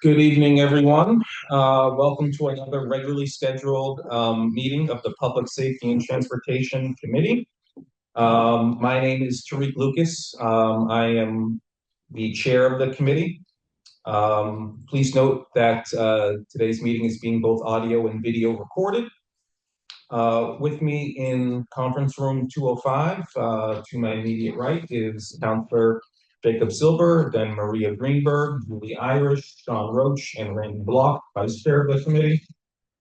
Good evening, everyone. Welcome to another regularly scheduled meeting of the Public Safety and Transportation Committee. My name is Tariq Lucas. I am the chair of the committee. Please note that today's meeting is being both audio and video recorded. With me in conference room 205, to my immediate right, is Counselor Jacob Silver, then Maria Greenberg, Julie Irish, Sean Roach, and Randy Block, Vice Chair of the committee.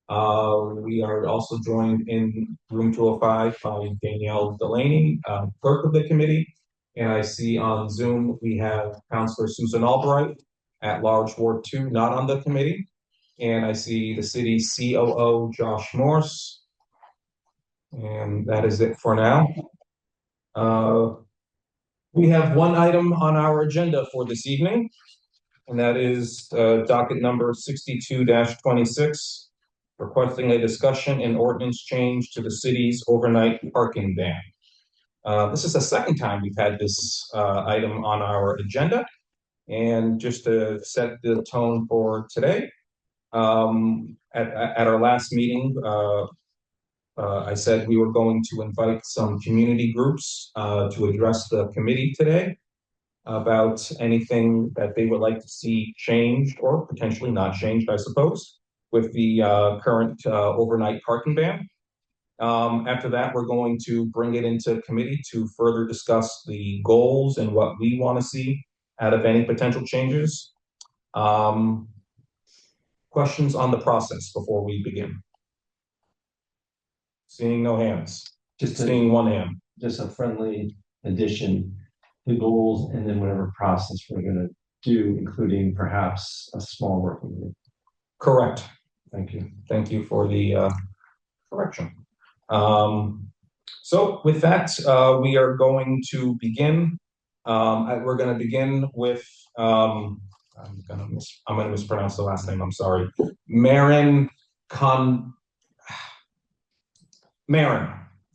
We are also joined in room 205 by Danielle Delaney, clerk of the committee. And I see on Zoom we have Counselor Susan Albright at large Ward 2, not on the committee. And I see the city COO Josh Morse. And that is it for now. Uh, we have one item on our agenda for this evening, and that is docket number 62-26, requesting a discussion and ordinance change to the city's overnight parking ban. This is the second time we've had this item on our agenda. And just to set the tone for today, at our last meeting, I said we were going to invite some community groups to address the committee today about anything that they would like to see changed or potentially not changed, I suppose, with the current overnight parking ban. After that, we're going to bring it into committee to further discuss the goals and what we want to see out of any potential changes. Questions on the process before we begin? Seeing no hands. Seeing one hand. Just a friendly addition, the goals, and then whatever process we're gonna do, including perhaps a small working group. Correct. Thank you. Thank you for the correction. So with that, we are going to begin. We're going to begin with, I'm going to mispronounce the last name. I'm sorry. Marin.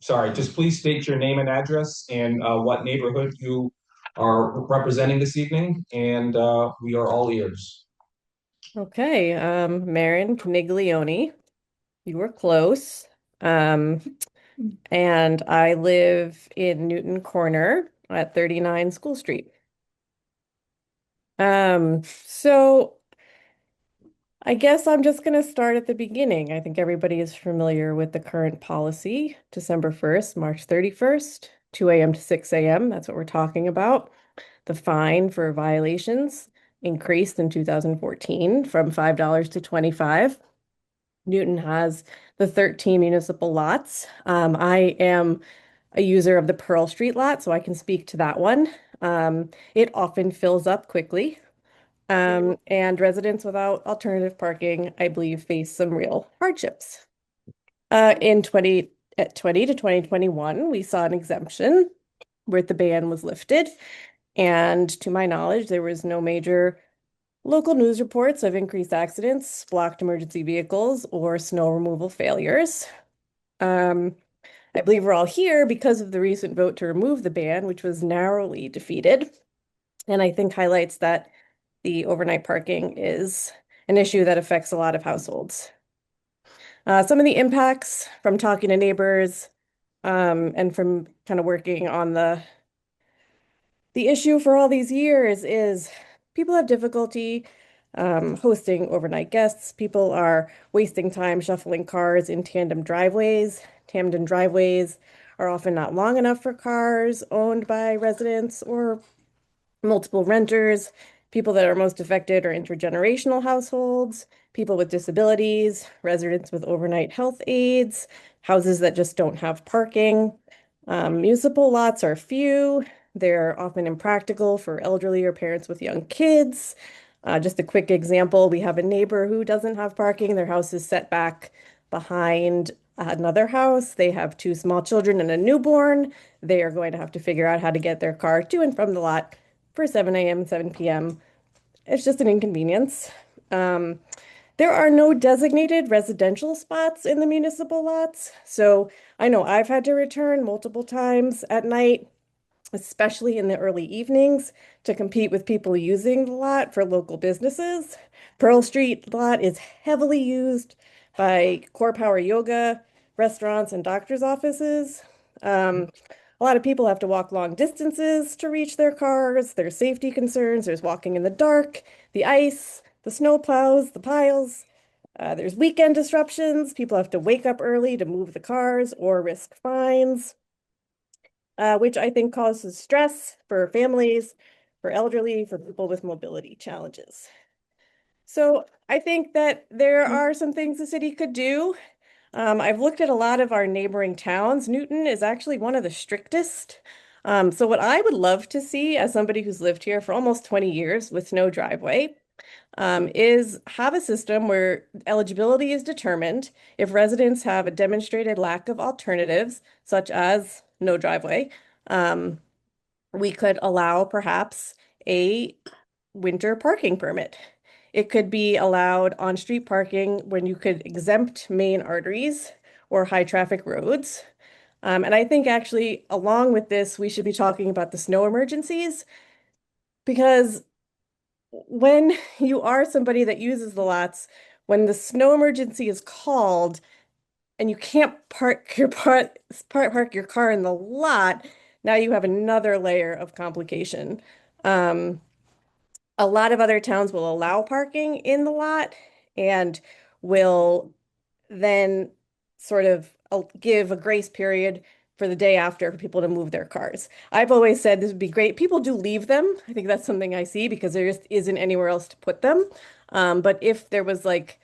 Sorry. Just please state your name and address and what neighborhood you are representing this evening, and we are all ears. Okay, Marin Caniglione, you were close. And I live in Newton Corner at 39 School Street. So I guess I'm just gonna start at the beginning. I think everybody is familiar with the current policy, December 1st, March 31st, 2 a.m. to 6 a.m. That's what we're talking about. The fine for violations increased in 2014 from $5 to $25. Newton has the 13 municipal lots. I am a user of the Pearl Street lot, so I can speak to that one. It often fills up quickly. And residents without alternative parking, I believe, face some real hardships. In 2020 to 2021, we saw an exemption where the ban was lifted. And to my knowledge, there was no major local news reports of increased accidents, blocked emergency vehicles, or snow removal failures. I believe we're all here because of the recent vote to remove the ban, which was narrowly defeated. And I think highlights that the overnight parking is an issue that affects a lot of households. Some of the impacts from talking to neighbors and from kind of working on the issue for all these years is people have difficulty hosting overnight guests. People are wasting time shuffling cars in tandem driveways. Tandem driveways are often not long enough for cars owned by residents or multiple renters. People that are most affected are intergenerational households, people with disabilities, residents with overnight health aides, houses that just don't have parking. Municipal lots are few. They're often impractical for elderly or parents with young kids. Just a quick example, we have a neighbor who doesn't have parking. Their house is set back behind another house. They have two small children and a newborn. They are going to have to figure out how to get their car to and from the lot for 7 a.m., 7 p.m. It's just an inconvenience. There are no designated residential spots in the municipal lots. So I know I've had to return multiple times at night especially in the early evenings, to compete with people using the lot for local businesses. Pearl Street lot is heavily used by Core Power Yoga, restaurants, and doctor's offices. A lot of people have to walk long distances to reach their cars. There's safety concerns. There's walking in the dark, the ice, the snow plows, the piles. There's weekend disruptions. People have to wake up early to move the cars or risk fines, which I think causes stress for families, for elderly, for people with mobility challenges. So I think that there are some things the city could do. I've looked at a lot of our neighboring towns. Newton is actually one of the strictest. So what I would love to see as somebody who's lived here for almost 20 years with no driveway, is have a system where eligibility is determined if residents have a demonstrated lack of alternatives, such as no driveway. We could allow perhaps a winter parking permit. It could be allowed on-street parking when you could exempt main arteries or high traffic roads. And I think actually, along with this, we should be talking about the snow emergencies, because when you are somebody that uses the lots, when the snow emergency is called and you can't park your car in the lot, now you have another layer of complication. Um, a lot of other towns will allow parking in the lot and will then sort of give a grace period for the day after for people to move their cars. I've always said this would be great. People do leave them. I think that's something I see because there just isn't anywhere else to put them. But if there was like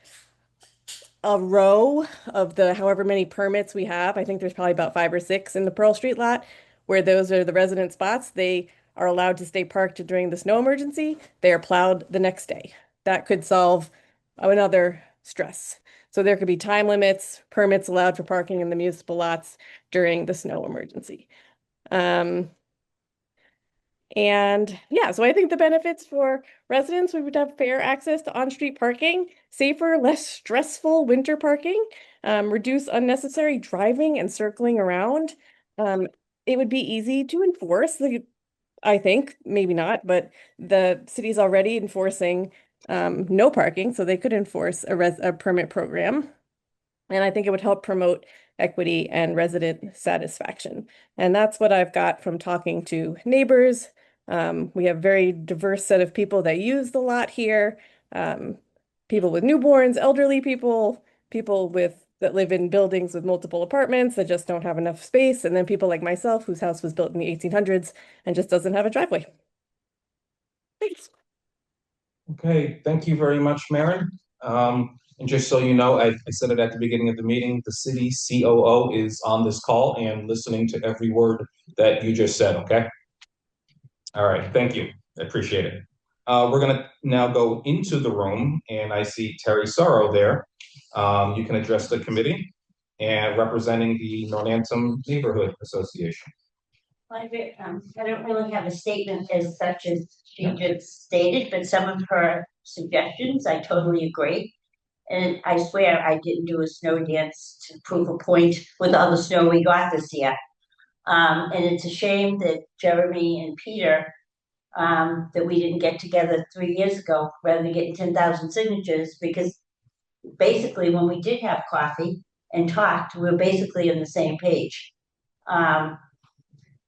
a row of the however many permits we have, I think there's probably about 5 or 6 in the Pearl Street lot, where those are the resident spots. They are allowed to stay parked during the snow emergency. They are plowed the next day. That could solve another stress. So there could be time limits, permits allowed for parking in the municipal lots during the snow emergency. And yeah, so I think the benefits for residents, we would have fair access to on-street parking, safer, less stressful winter parking, reduce unnecessary driving and circling around. It would be easy to enforce. I think, maybe not, but the city's already enforcing no parking, so they could enforce a permit program. And I think it would help promote equity and resident satisfaction. And that's what I've got from talking to neighbors. We have very diverse set of people that use the lot here. People with newborns, elderly people, people that live in buildings with multiple apartments that just don't have enough space, and then people like myself whose house was built in the 1800s and just doesn't have a driveway. Thanks. Okay, thank you very much, Maren. And just so you know, I said it at the beginning of the meeting, the city COO is on this call and listening to every word that you just said, okay? All right, thank you. I appreciate it. We're gonna now go into the room, and I see Terry Sorrow there. You can address the committee and representing the Northampton Neighborhood Association. I don't really have a statement as such as she just stated, but some of her suggestions, I totally agree. And I swear I didn't do a snow dance to prove a point with all the snow we got this year. And it's a shame that Jeremy and Peter, that we didn't get together 3 years ago rather than getting 10,000 signatures, because basically when we did have coffee and talked, we were basically on the same page.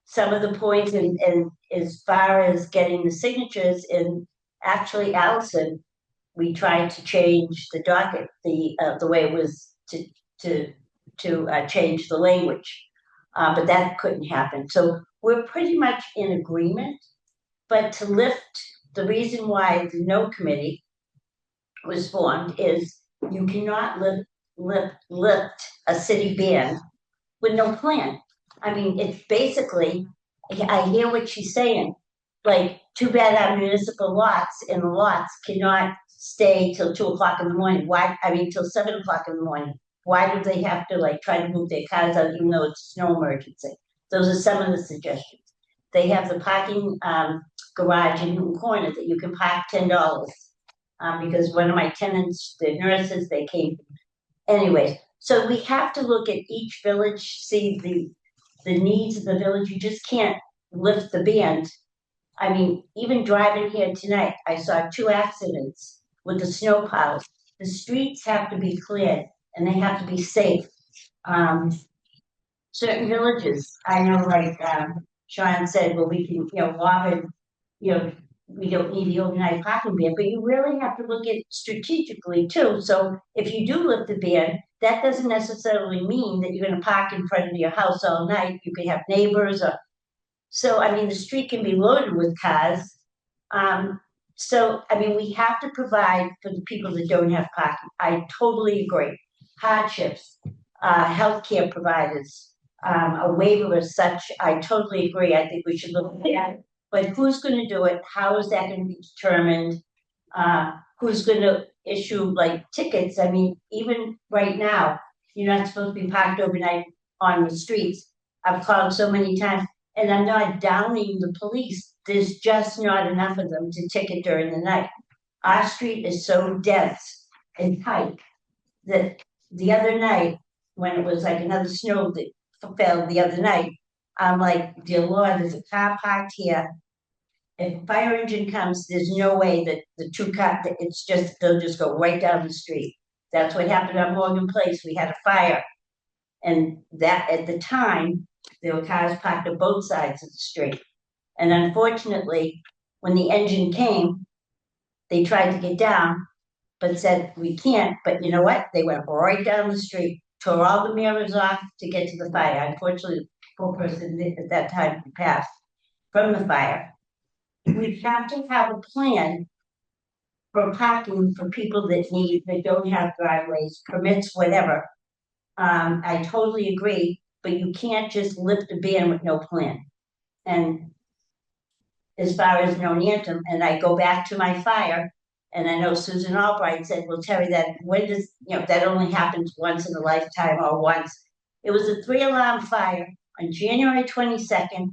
Some of the points and as far as getting the signatures, and actually Allison, we tried to change the docket, the way it was to change the language, but that couldn't happen. So we're pretty much in agreement. But to lift, the reason why the no committee was formed is you cannot lift a city ban with no plan. I mean, it's basically, I hear what she's saying, like, too bad our municipal lots and the lots cannot stay till 2 o'clock in the morning. Why, I mean, till 7 o'clock in the morning. Why do they have to like try to move their cars out even though it's a snow emergency? Those are some of the suggestions. They have the parking garage in Newton Corner that you can park $10. Because one of my tenants, the nurses, they came. Anyways, so we have to look at each village, see the needs of the village. You just can't lift the ban. I mean, even driving here tonight, I saw 2 accidents with the snow plows. The streets have to be cleared and they have to be safe. Certain villages, I know, like, Sean said, well, we can, walk and, we don't need the overnight parking ban, but you really have to look at it strategically too. So if you do lift the ban, that doesn't necessarily mean that you're gonna park in front of your house all night. You could have neighbors or, so, I mean, the street can be loaded with cars. So, I mean, we have to provide for the people that don't have parking. I totally agree. Hardships, healthcare providers, a waiver as such, I totally agree. I think we should look at it. But who's gonna do it? How is that gonna be determined? Who's gonna issue like tickets? I mean, even right now, you're not supposed to be parked overnight on the streets. I've called so many times, and I'm not downing the police. There's just not enough of them to ticket during the night. Our street is so dense and tight that the other night, when it was like another snow that fell the other night, I'm like, dear Lord, there's a car parked here. If a fire engine comes, there's no way that the two car, it's just, they'll just go right down the street. That's what happened on Morgan Place. We had a fire. And that, at the time, there were cars parked on both sides of the street. And unfortunately, when the engine came, they tried to get down, but said, we can't. But you know what? They went right down the street, tore all the mirrors off to get to the fire. Unfortunately, the poor person at that time passed from the fire. We have to have a plan for parking for people that don't have driveways, permits, whatever. I totally agree, but you can't just lift a ban with no plan. And as far as no anthem, and I go back to my fire, and I know Susan Albright said, well, Terry, that when does, that only happens once in a lifetime or once. It was a 3-alarm fire on January 22nd.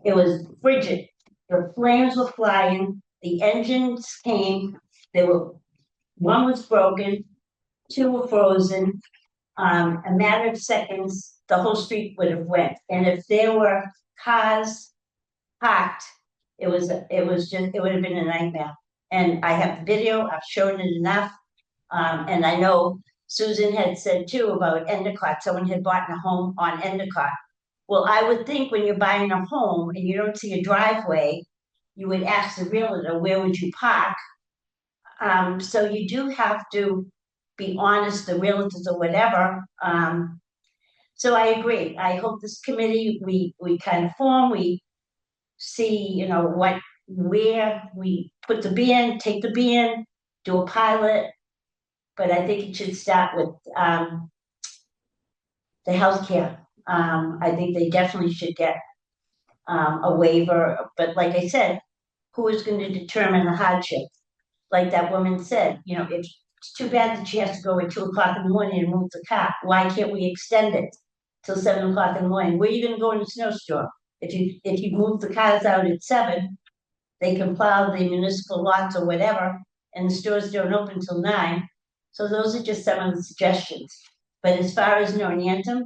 It was frigid. The flames were flying, the engines came, one was broken, 2 were frozen. A matter of seconds, the whole street would have went. And if there were cars parked, it would have been a nightmare. And I have the video, I've shown it enough. And I know Susan had said too about Endicott, someone had bought a home on Endicott. Well, I would think when you're buying a home and you don't see a driveway, you would ask the realtor, where would you park? So you do have to be honest, the realtors or whatever. So I agree. I hope this committee, we kind of form, we see, where we put the ban, take the ban, do a pilot. But I think it should start with the healthcare. I think they definitely should get a waiver. But like I said, who is going to determine the hardship? Like that woman said, it's too bad that she has to go at 2 o'clock in the morning and move the car. Why can't we extend it till 7 o'clock in the morning? Where are you going to go in a snowstorm? If you move the cars out at 7, they can plow the municipal lots or whatever, and the stores don't open till 9. So those are just some of the suggestions. But as far as no anthem,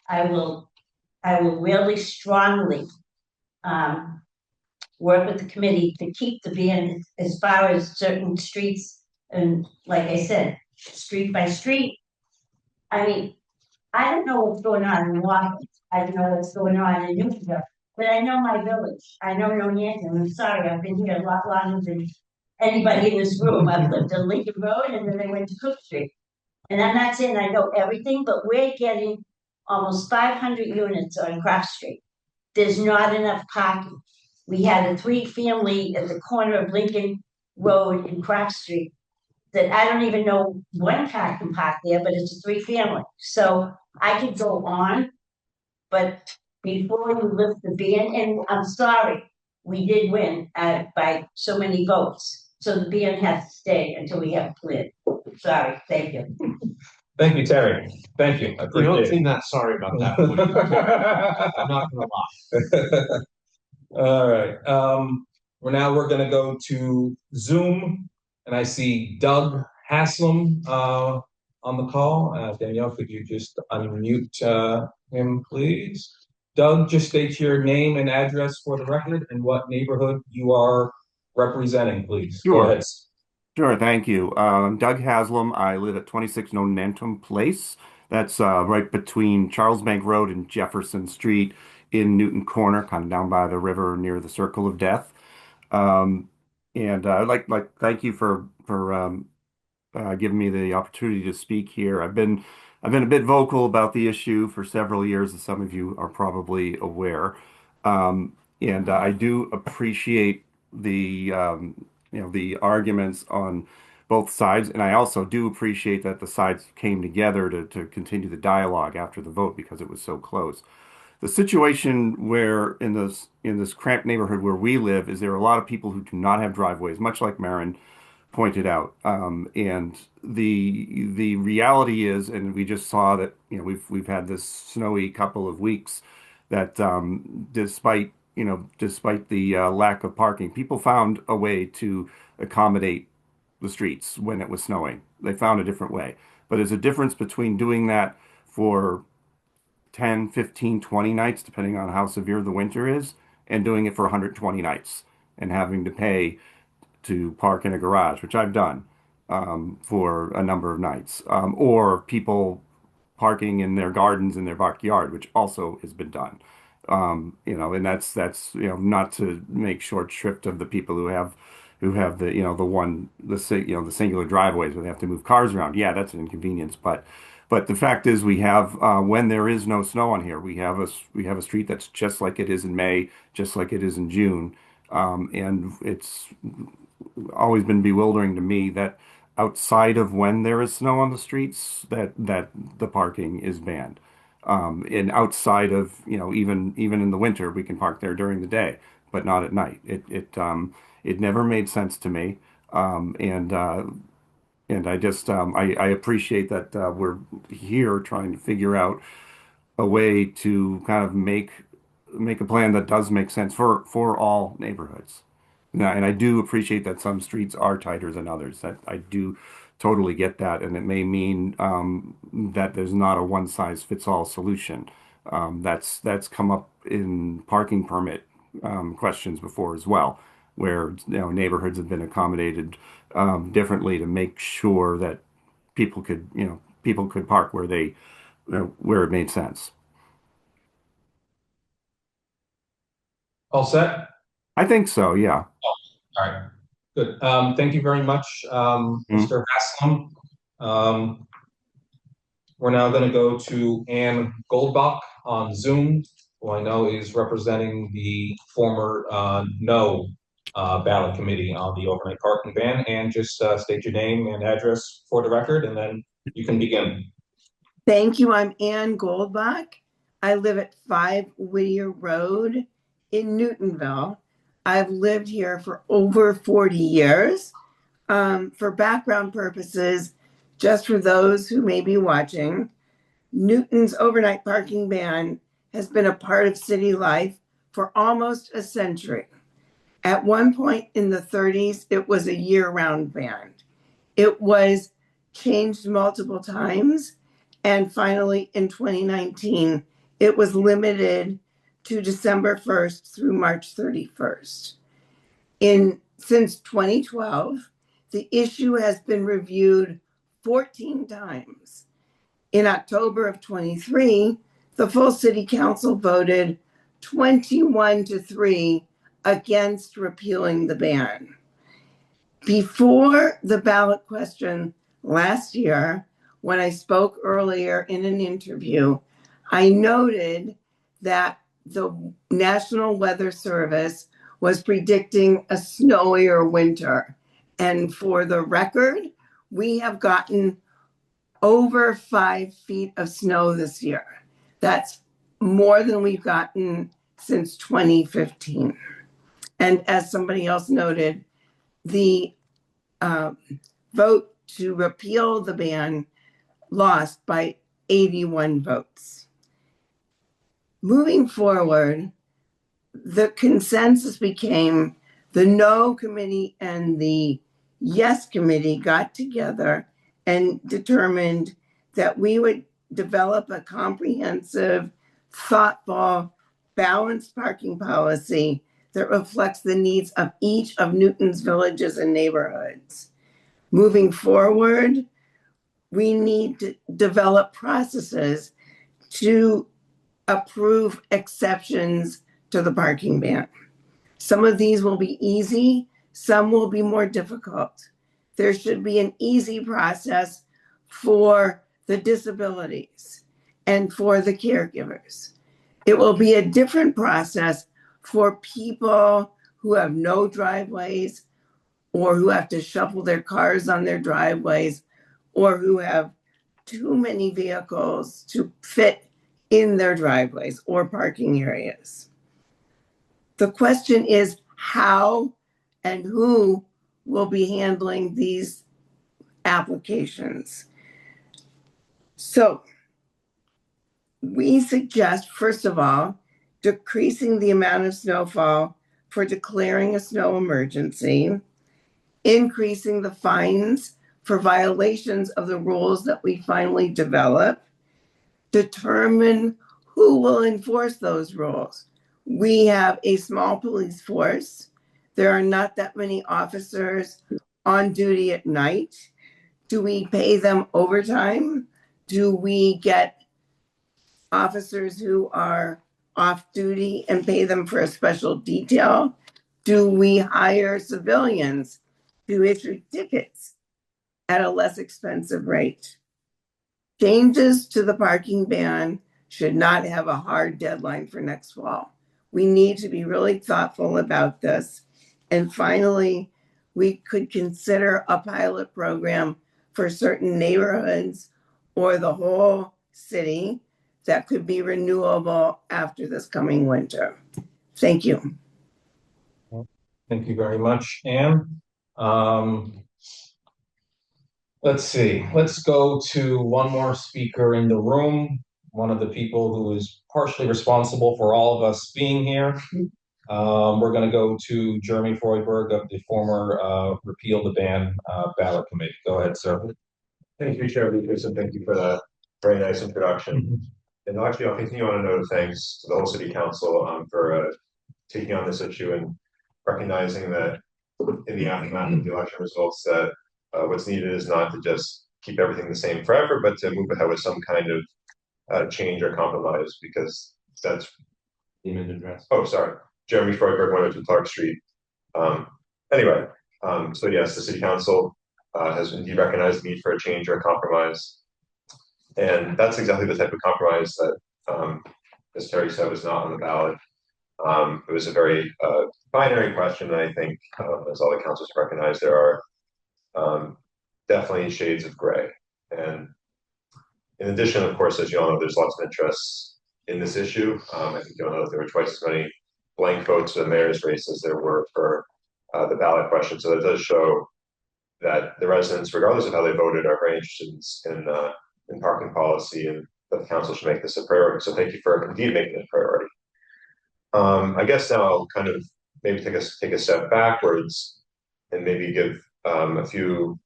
I will really strongly work with the committee to keep the ban as far as certain streets. And like I said, street by street. I mean, I don't know what's going on in Washington. I don't know what's going on in New York, but I know my village. I know Northampton. I'm sorry, I've been here a lot longer than anybody in this room. I've lived on Lincoln Road, and then I went to Cook Street. And I'm not saying I know everything, but we're getting almost 500 units on Cross Street. There's not enough parking. We had a 3-family at the corner of Lincoln Road and Cross Street that I don't even know one car can park there, but it's a 3-family. So I could go on, but before you lift the ban, and I'm sorry, we did win by so many votes. So the ban has to stay until we have a plan. Sorry, thank you. Thank you, Terry. Thank you. I You don't appreciate seem that sorry about that. Woody. it. I'm not gonna lie. All right. We're going to go to Zoom, and I see Doug Haslam on the call. Danielle, could you just unmute him, please? Doug, just state your name and address for the record and what neighborhood you are representing, please. Go Sure. ahead. Sure, thank you. I'm Doug Haslam. I live at 26 Nonantum Place. That's right between Charles Bank Road and Jefferson Street in Newton Corner, kind of down by the river near the Circle of Death. Um, and thank you for giving me the opportunity to speak here. I've been a bit vocal about the issue for several years, as some of you are probably aware. And I do appreciate the arguments on both sides, and I also do appreciate that the sides came together to continue the dialogue after the vote because it was so close. The situation where in this cramped neighborhood where we live is there are a lot of people who do not have driveways, much like Marin pointed out. And the reality is, and we just saw that, we've had this snowy couple of weeks that despite the lack of parking, people found a way to accommodate the streets when it was snowing. They found a different way. But there's a difference between doing that for 10, 15, 20 nights, depending on how severe the winter is, and doing it for 120 nights and having to pay to park in a garage, which I've done for a number of nights, or people parking in their gardens in their backyard, which also has been done. And that's not to make short shrift of the people who have the singular driveways where they have to move cars around. Yeah, that's an inconvenience, but the fact is we have when there is no snow on here, we have a street that's just like it is in May, just like it is in June. And it's always been bewildering to me that outside of when there is snow on the streets, that the parking is banned. And outside of, even in the winter, we can park there during the day, but not at night. It never made sense to me. And I appreciate that we're here trying to figure out a way to kind of make a plan that does make sense for all neighborhoods. Yeah, and I do appreciate that some streets are tighter than others. That I do totally get that, and it may mean that there's not a one size fits all solution. That's come up in parking permit questions before as well, where neighborhoods have been accommodated differently to make sure that people could park where it made sense. All set? I think so, yeah. All right, good. Thank you very much, Mr. Haslam. We're now going to go to Ann Goldbach on Zoom, who I know is representing the former no ballot committee on the overnight parking ban. And just state your name and address for the record, and then you can begin. Thank you. I'm Ann Goldbach. I live at 5 Whittier Road in Newtonville. I've lived here for over 40 years. For background purposes, just for those who may be watching, Newton's overnight parking ban has been a part of city life for almost a century. At one point in the 30s, it was a year-round ban. It was changed multiple times, and finally in 2019, it was limited to December 1st through March 31st. Since 2012, the issue has been reviewed 14 times. In October of 23, the full city council voted 21-3 against repealing the ban. Before the ballot question last year, when I spoke earlier in an interview, I noted that the National Weather Service was predicting a snowier winter. And for the record, we have gotten over 5 feet of snow this year. That's more than we've gotten since 2015. And as somebody else noted, the vote to repeal the ban lost by 81 votes. Moving forward, the consensus became the no committee and the yes committee got together and determined that we would develop a comprehensive, thoughtful balanced parking policy that reflects the needs of each of Newton's villages and neighborhoods. Moving forward, we need to develop processes to approve exceptions to the parking ban. Some of these will be easy, some will be more difficult. There should be an easy process for the disabilities and for the caregivers. It will be a different process for people who have no driveways or who have to shuffle their cars on their driveways or who have too many vehicles to fit in their driveways or parking areas. The question is how and who will be handling these applications. So we suggest, first of all, decreasing the amount of snowfall for declaring a snow emergency, increasing the fines for violations of the rules that we finally develop, determine who will enforce those rules. We have a small police force. There are not that many officers on duty at night. Do we pay them overtime? Do we get officers who are off duty and pay them for a special detail? Do we hire civilians to issue tickets at a less expensive rate? Changes to the parking ban should not have a hard deadline for next fall. We need to be really thoughtful about this. And finally, we could consider a pilot program for certain neighborhoods or the whole city that could be renewable after this coming winter. Thank you. Thank you very much, Anne. Let's see, let's go to one more speaker in the room, one of the people who is partially responsible for all of us being here. We're going to go to Jeremy Freudberg of the former Repeal the Ban ballot committee. Go ahead, sir. Thank you, Chair Lucas, and thank you for that very nice introduction. And actually, I'll continue on a note of thanks to the whole City Council for taking on this issue and recognizing that in the aftermath of the election results that what's needed is not to just keep everything the same forever, but to move ahead with some kind of change or compromise, because that's Name and address. Oh, sorry. Jeremy Freudberg, 102 Clark Street. Anyway, so yes, the City Council has indeed recognized the need for a change or a compromise. And that's exactly the type of compromise that, as Terry said, was not on the ballot. It was a very binary question, and I think, as all the councils recognize, there are definitely shades of gray. And in addition, of course, as you all know, there's lots of interests in this issue. I think you all know that there were twice as many blank votes for the mayor's race as there were for the ballot question. So that does show that the residents, regardless of how they voted, are very interested in parking policy, and that the council should make this a priority. So thank you for indeed making it a priority. I guess now I'll kind of maybe take a step backwards and maybe give a few,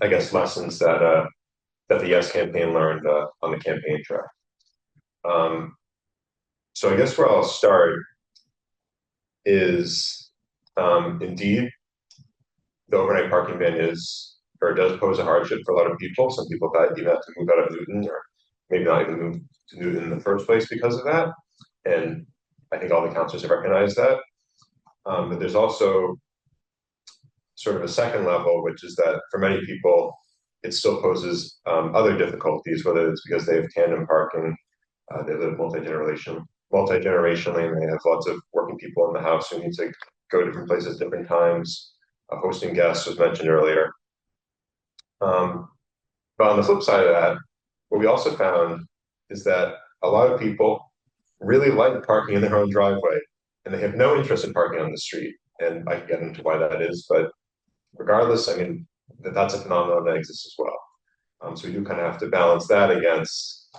I guess, lessons that the Yes campaign learned on the campaign track. So I guess where I'll start is indeed the overnight parking ban does pose a hardship for a lot of people. Some people that even have to move out of Newton, or maybe not even move to Newton in the first place because of that. And I think all the councilors have recognized that. But there's also sort of a second level, which is that for many people, it still poses other difficulties, whether it's because they have tandem parking, they live multi-generationally, and they have lots of working people in the house who need to go different places at different times. Hosting guests was mentioned earlier. But on the flip side of that, what we also found is that a lot of people really like parking in their own driveway, and they have no interest in parking on the street. And I can get into why that is, but regardless, I mean, that's a phenomenon that exists as well. So we do kind of have to balance that against,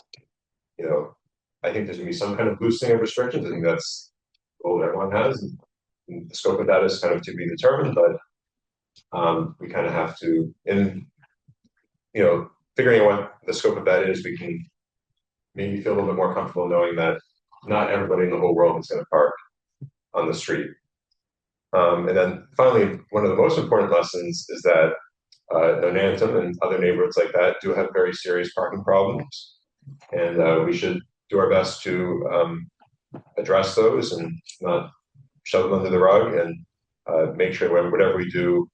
I think there's going to be some kind of loosening of restrictions. I think that's the goal that everyone has. And the scope of that is kind of to be determined, but we kind of have to, figuring out what the scope of that is, we can maybe feel a little bit more comfortable knowing that not everybody in the whole world is going to park on the street. And then finally, one of the most important lessons is that Nonantum and other neighborhoods like that do have very serious parking problems, and we should do our best to address those and not shove them under the rug, and make sure whatever we do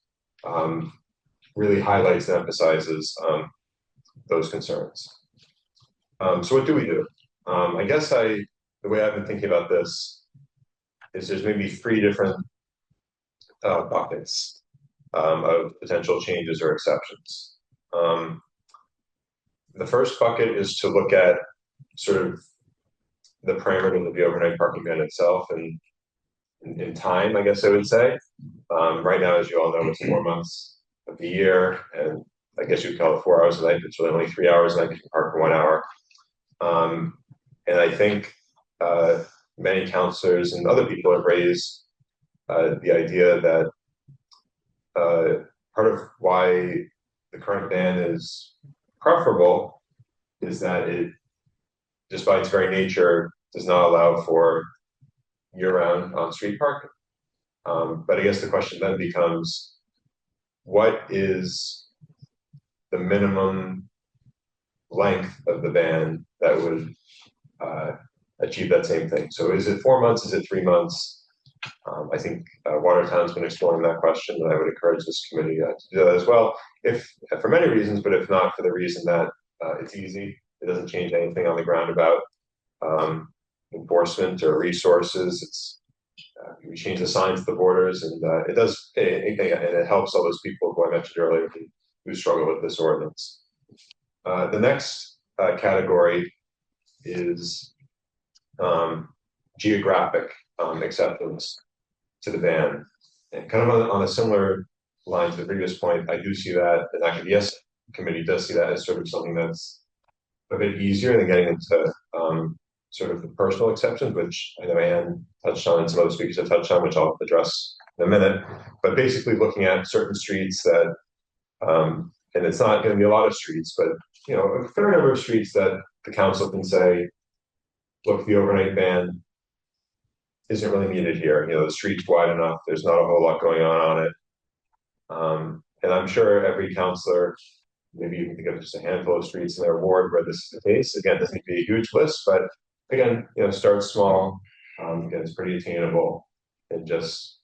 really highlights and emphasizes those concerns. So what do we do? I guess the way I've been thinking about this is there's maybe three different buckets of potential changes or exceptions. The first bucket is to look at sort of the parameters of the overnight parking ban itself and in time, I guess I would say. Right now, as you all know, it's 4 months of the year, and I guess you'd call it 4 hours a night, but it's really only 3 hours a night because you can park for 1 hour. And I think many counselors and other people have raised the idea that part of why the current ban is preferable is that it, just by its very nature, does not allow for year-round on-street parking. But I guess the question then becomes, what is the minimum length of the ban that would achieve that same thing? So is it 4 months? Is it 3 months? I think Watertown's been exploring that question, and I would encourage this committee to do that as well, if for many reasons, but if not for the reason that it's easy. It doesn't change anything on the ground about enforcement or resources. It's we change the signs at the borders, and it does, and it helps all those people who I mentioned earlier who struggle with this ordinance. The next category is geographic acceptance to the ban, and kind of on a similar line to the previous point. I do see that the NACDS committee does see that as sort of something that's a bit easier than getting into sort of the personal exceptions, which I know Anne touched on and some other speakers have touched on, which I'll address in a minute. But basically looking at certain streets that, and it's not going to be a lot of streets, but a fair number of streets that the council can say, look, the overnight ban isn't really needed here. The street's wide enough. There's not a whole lot going on it. And I'm sure every councilor, maybe you can think of just a handful of streets in their ward where this is the case. Again, it doesn't need to be a huge list, but again, start small. Again, it's pretty attainable, and just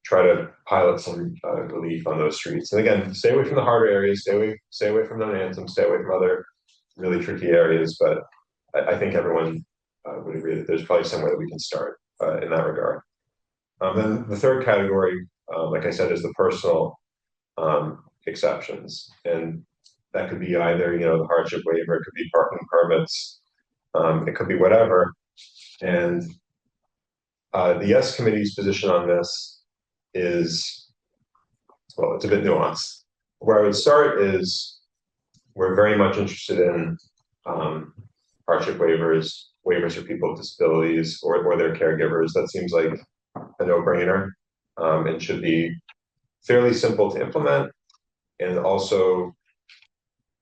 try to pilot some relief on those streets. And again, stay away from the harder areas. Stay away from Nonantum. Stay away from other really tricky areas. But I think everyone would agree that there's probably somewhere that we can start in that regard. Then the third category, like I said, is the personal exceptions, and that could be either the hardship waiver, it could be parking permits, it could be whatever. And the Yes Committee's position on this is, well, it's a bit nuanced. Where I would start is we're very much interested in hardship waivers for people with disabilities or their caregivers. That seems like a no-brainer, and should be fairly simple to implement, and also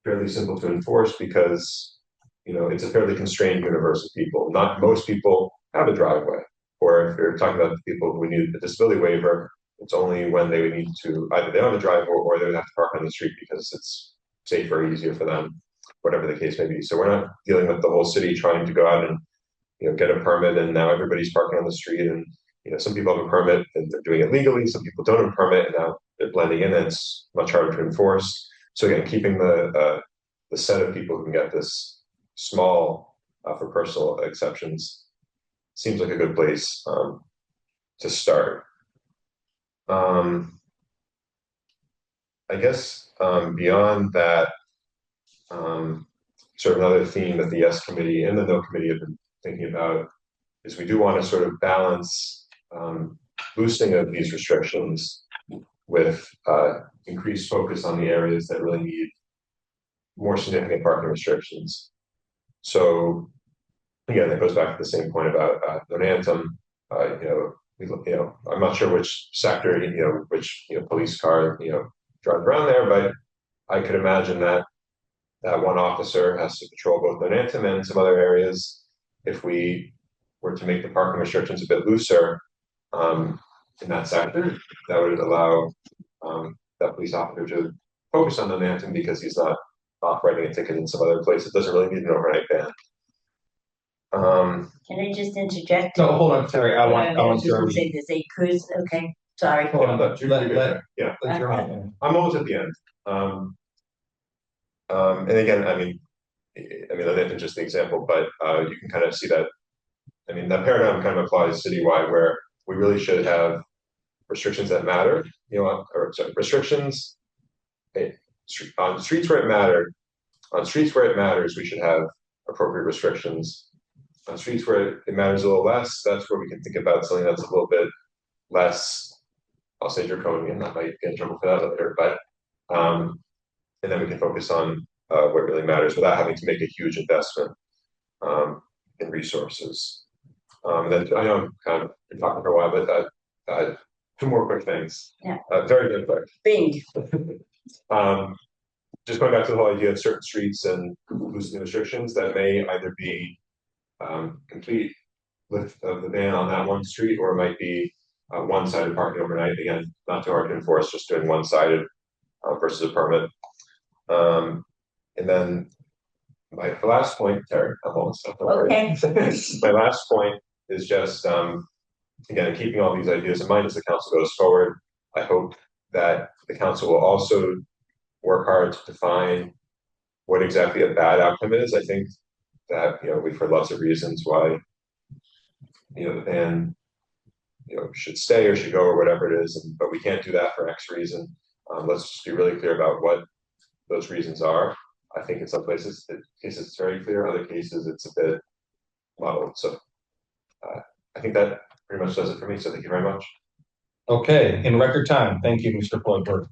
fairly simple to enforce, because it's a fairly constrained universe of people. Not most people have a driveway, or if you're talking about the people who need a disability waiver, it's only when they would need to either they don't have a driveway or they would have to park on the street because it's safer, easier for them, whatever the case may be. So we're not dealing with the whole city trying to go out and get a permit, and now everybody's parking on the street, and some people have a permit and they're doing it legally, some people don't have a permit and now they're blending in, and it's much harder to enforce. So again, keeping the set of people who can get this small for personal exceptions seems like a good place to start. I guess beyond that, sort of another theme that the Yes Committee and the No Committee have been thinking about is we do want to sort of balance boosting of these restrictions with increased focus on the areas that really need more significant parking restrictions. So again, that goes back to the same point about Nonantum. I'm not sure which sector, which police car, drive around there, but I could imagine that one officer has to patrol both Nonantum and some other areas. If we were to make the parking restrictions a bit looser, in that sector, that would allow, that police officer to focus on the Manton because he's not off writing a ticket in some other place. It doesn't really need an overnight ban. Can I just interject? No, hold on, Terry, I want was just gonna Jeremy. say there's a cruise, okay, sorry. Hold on, Yeah, let Jeremy. I'm almost at the end. And again, I mean, that's just the example, but you can kind of see that. I mean, that paradigm kind of applies citywide, where we really should have restrictions that matter. Or sorry, restrictions on streets where it mattered. On streets where it matters, we should have appropriate restrictions. On streets where it matters a little less, that's where we can think about something that's a little bit less, I'll say draconian. I might get in trouble for that later, but and then we can focus on what really matters without having to make a huge investment in resources. And then I know I'm kind of been talking for a while, but two more quick things. Yeah. Very, very quick. Bing. Just going back to the whole idea of certain streets and loosening restrictions, that may either be complete lift of the ban on that one street, or it might be one-sided parking overnight. Again, not too hard to enforce, just doing one-sided versus a permit. And then my last point, Terry, I'm almost up. Okay. My last point is just, again, keeping all these ideas in mind as the council goes forward. I hope that the council will also work hard to define what exactly a bad outcome is. I think that, we've heard lots of reasons why, the ban, should stay or should go or whatever it is, but we can't do that for X reason. Let's just be really clear about what those reasons are. I think in some cases it's very clear, other cases it's a bit muddled. So I think that pretty much does it for me. So thank you very much. Okay, in record time. Thank you, Mr. Floydberg.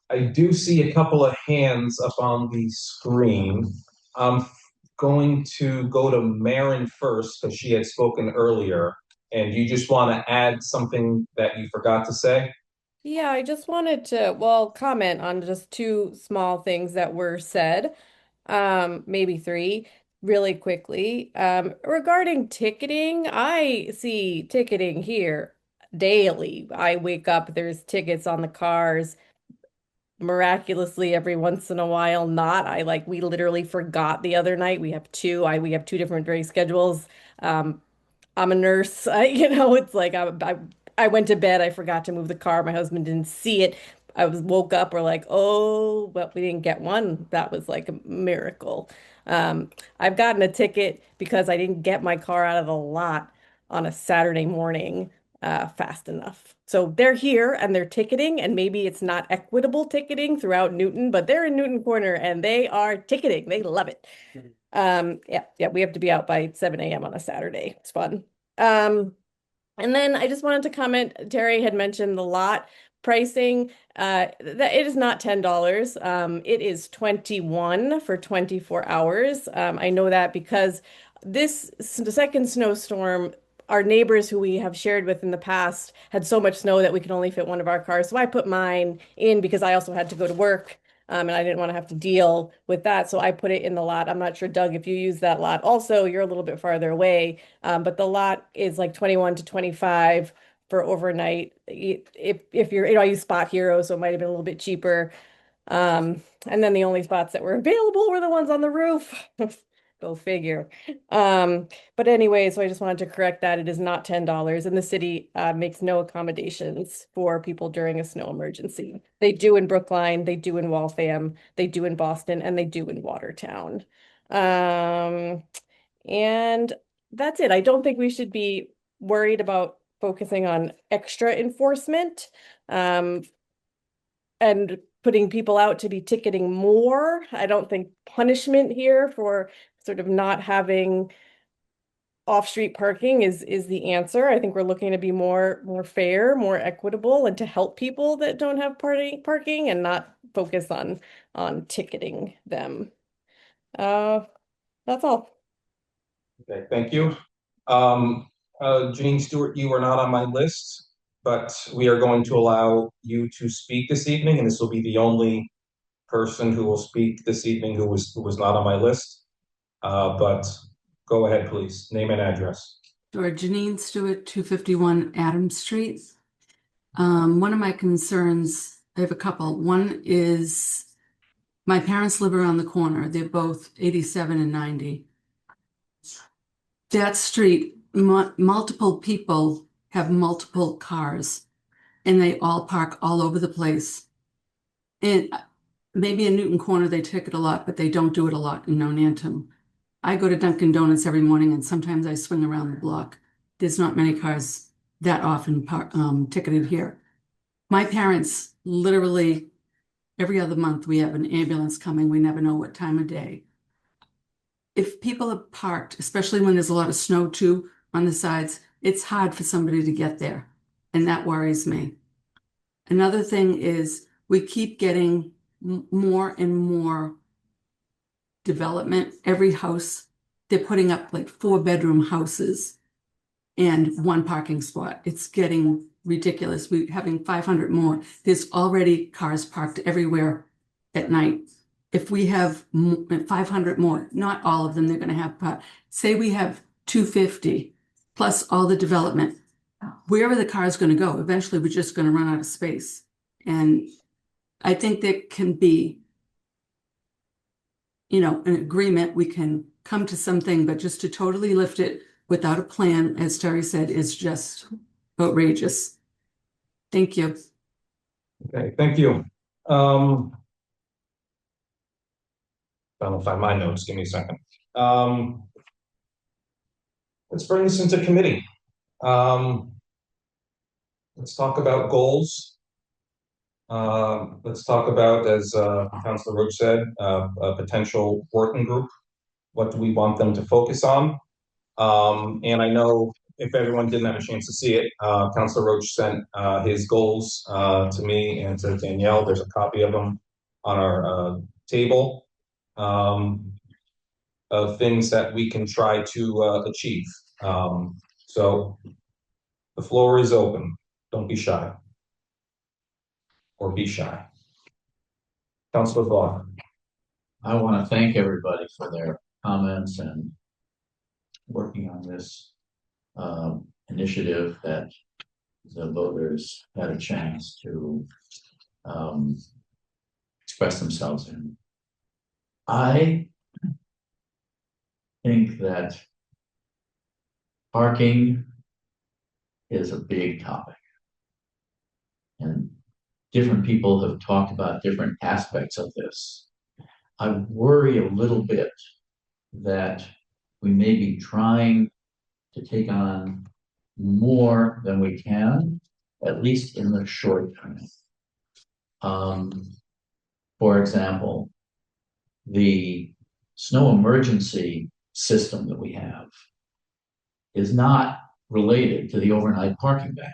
I do see a couple of hands up on the screen. I'm going to go to Maren first because she had spoken earlier. And you just want to add something that you forgot to say? Yeah, I just wanted to, well, comment on just two small things that were said, maybe three, really quickly. Regarding ticketing, I see ticketing here daily. I wake up, there's tickets on the cars. Miraculously, every once in a while, not. We literally forgot the other night. We have two different race schedules. I'm a nurse. It's like I went to bed. I forgot to move the car. My husband didn't see it. Woke up. We're like, oh, but we didn't get one. That was like a miracle. I've gotten a ticket because I didn't get my car out of the lot on a Saturday morning fast enough. So they're here and they're ticketing, and maybe it's not equitable ticketing throughout Newton, but they're in Newton Corner and they are ticketing. They love it. Yeah, we have to be out by 7 a.m. on a Saturday. It's fun. And then I just wanted to comment, Terry had mentioned the lot pricing. That it is not $10. It is $21 for 24 hours. I know that because the second snowstorm, our neighbors who we have shared with in the past had so much snow that we could only fit one of our cars. So I put mine in because I also had to go to work. And I didn't want to have to deal with that. So I put it in the lot. I'm not sure, Doug, if you use that lot. Also, you're a little bit farther away. But the lot is like 21 to 25 for overnight. If you're, I use Spot Hero, so it might have been a little bit cheaper. And then the only spots that were available were the ones on the roof. Go figure. But anyway, so I just wanted to correct that. It is not $10, and the city makes no accommodations for people during a snow emergency. They do in Brookline, they do in Waltham, they do in Boston, and they do in Watertown. And that's it. I don't think we should be worried about focusing on extra enforcement and putting people out to be ticketing more. I don't think punishment here for sort of not having off-street parking is the answer. I think we're looking to be more fair, more equitable, and to help people that don't have parking and not focus on ticketing them. That's all. Okay, thank you. Janine Stewart, you are not on my list, but we are going to allow you to speak this evening, and this will be the only person who will speak this evening who was not on my list. But Go ahead, please. Name and address. Sure, Janine Stewart, 251 Adams Street. One of my concerns, I have a couple. One is my parents live around the corner. They're both 87 and 90. That street, multiple people have multiple cars, and they all park all over the place. And maybe in Newton Corner, they ticket a lot, but they don't do it a lot in Nonantum. I go to Dunkin' Donuts every morning, and sometimes I swing around the block. There's not many cars that often ticketed here. My parents, literally every other month, we have an ambulance coming. We never know what time of day. If people are parked, especially when there's a lot of snow too on the sides, it's hard for somebody to get there, and that worries me. Another thing is we keep getting more and more development. Every house, they're putting up like 4-bedroom houses and 1 parking spot. It's getting ridiculous. We're having 500 more. There's already cars parked everywhere at night. If we have 500 more, not all of them, they're going to have, say we have 250 plus all the development, where are the cars going to go? Eventually, we're just going to run out of space. And I think there can be, an agreement. We can come to something, but just to totally lift it without a plan, as Terry said, is just outrageous. Thank you. Okay, thank you. I don't find my notes. Give me a second. Let's bring this into committee. Let's talk about goals. Let's talk about, as Councilor Roach said, a potential working group. What do we want them to focus on? And I know if everyone didn't have a chance to see it, Councilor Roach sent his goals to me and to Danielle. There's a copy of them on our table. Of things that we can try to achieve. So the floor is open. Don't be shy. Or be shy. Councilor Vaughn. I want to thank everybody for their comments and working on this initiative that the voters had a chance to express themselves in. I think that parking is a big topic, and different people have talked about different aspects of this. I worry a little bit that we may be trying to take on more than we can, at least in the short term. For example, the snow emergency system that we have is not related to the overnight parking ban.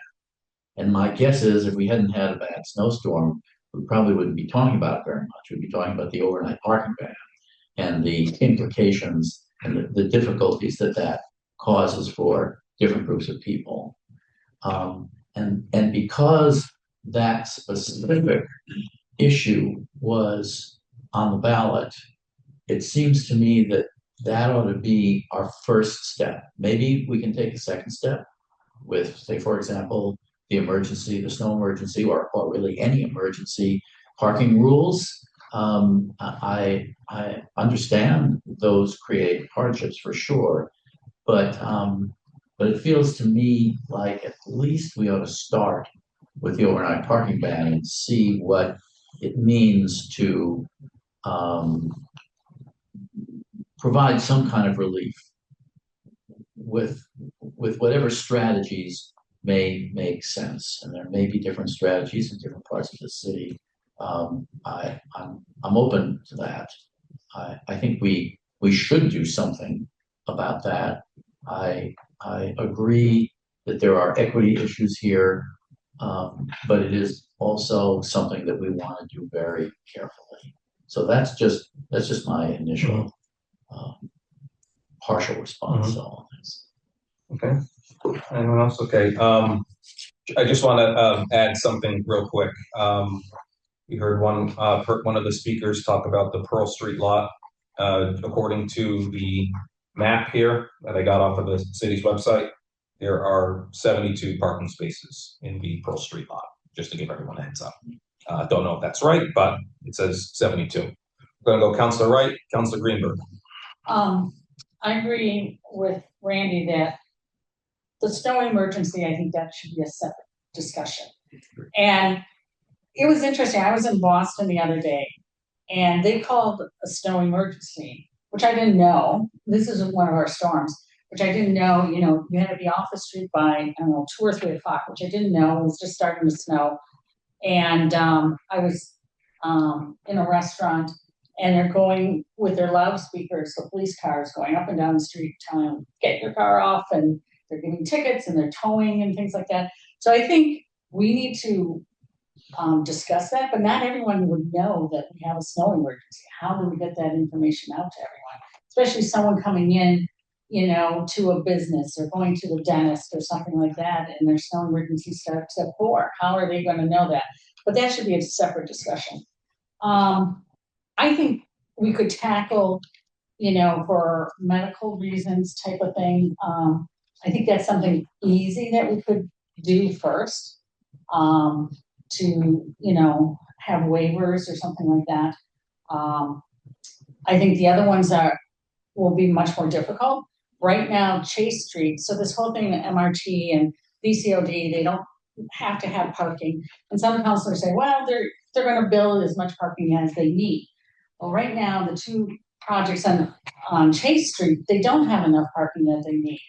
And my guess is if we hadn't had a bad snowstorm, we probably wouldn't be talking about it very much. We'd be talking about the overnight parking ban and the implications and the difficulties that causes for different groups of people. And because that specific issue was on the ballot, it seems to me that that ought to be our first step. Maybe we can take a second step with, say, for example, the snow emergency, or really any emergency parking rules. I understand those create hardships for sure, but it feels to me like at least we ought to start with the overnight parking ban and see what it means to provide some kind of relief with whatever strategies may make sense. And there may be different strategies in different parts of the city. I'm open to that. I think we should do something about that. I agree that there are equity issues here, but it is also something that we want to do very carefully. So that's just my initial partial response to all this. Okay. Anyone else? Okay. I just want to add something real quick. We heard one of the speakers talk about the Pearl Street lot. According to the map here that I got off of the city's website, there are 72 parking spaces in the Pearl Street lot, just to give everyone a heads up. Don't know if that's right, but it says 72. We're gonna go Councilor Wright, Councilor Greenberg. I agree with Randy that the snow emergency, I think that should be a separate discussion. And it was interesting. I was in Boston the other day and they called a snow emergency, which I didn't know. This is one of our storms, which I didn't know. You know, you had to be off the street by, I don't know, 2 or 3 o'clock, which I didn't know. It was just starting to snow. And I was in a restaurant and they're going with their loudspeakers, the police cars going up and down the street telling them, get your car off, and they're giving tickets and they're towing and things like that. So I think we need to discuss that, but not everyone would know that we have a snow emergency. How do we get that information out to everyone? Especially someone coming in, you know, to a business or going to the dentist or something like that, and their snow emergency starts at 4. How are they going to know that? But that should be a separate discussion. I think we could tackle, you know, for medical reasons type of thing. I think that's something easy that we could do first, to, you know, have waivers or something like that. I think the other ones will be much more difficult. Right now, Chase Street, so this whole thing, MRT and BCOD, they don't have to have parking. And some councilors say, well, they're going to build as much parking as they need. Well, right now, the 2 projects on Chase Street, they don't have enough parking that they need.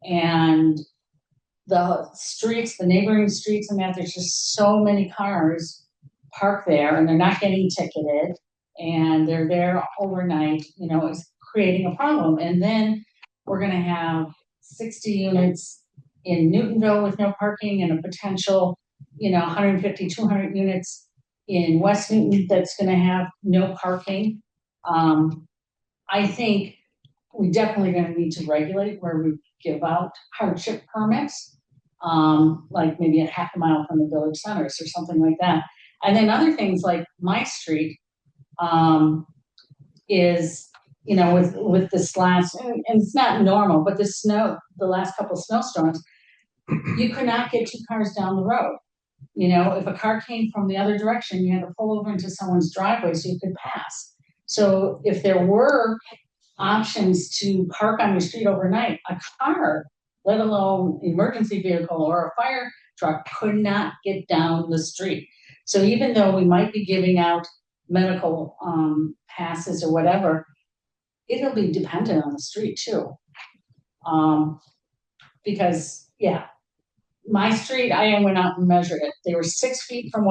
And the streets, the neighboring streets and that, there's just so many cars parked there and they're not getting ticketed and they're there overnight, you know, it's creating a problem. And then we're going to have 60 units in Newtonville with no parking and a potential, you know, 150, 200 units in West Newton that's going to have no parking. I think we definitely going to need to regulate where we give out hardship permits, like maybe a half a mile from the village centers or something like that. And then other things like my street is, you know, with this last, and it's not normal, but the last couple of snowstorms, you could not get 2 cars down the road. You know, if a car came from the other direction, you had to pull over into someone's driveway so you could pass. So if there were options to park on your street overnight, a car, let alone emergency vehicle or a fire truck, could not get down the street. So even though we might be giving out medical passes or whatever, it'll be dependent on the street too. Because yeah, my street, I went out and measured it. They were 6 feet from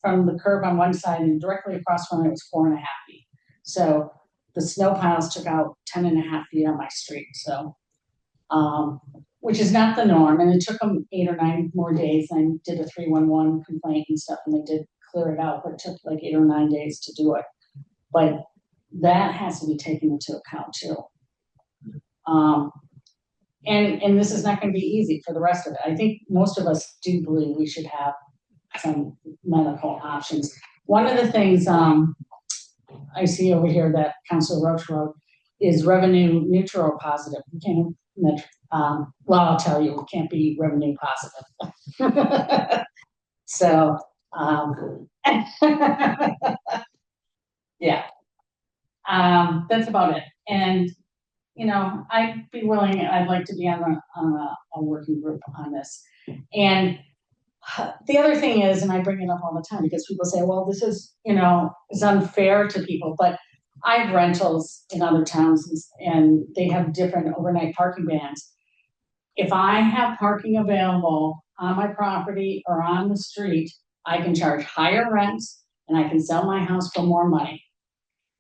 the curb on one side, and directly across from it was 4.5 feet. So the snow piles took out 10.5 feet on my street. So, which is not the norm. And it took them 8 or 9 more days. I did a 311 complaint and stuff, and they did clear it out, but it took like 8 or 9 days to do it. But that has to be taken into account too. And this is not going to be easy for the rest of it. I think most of us do believe we should have some medical options. One of the things I see over here that Councilor Roach wrote is revenue neutral or positive. We can't, well, I'll tell you, we can't be revenue positive. So, yeah, that's about it. And you know, I'd be willing, I'd like to be on a working group on this. And the other thing is, and I bring it up all the time because people say, well, this is, you know, it's unfair to people, but I have rentals in other towns and they have different overnight parking bans. If I have parking available on my property or on the street, I can charge higher rents and I can sell my house for more money.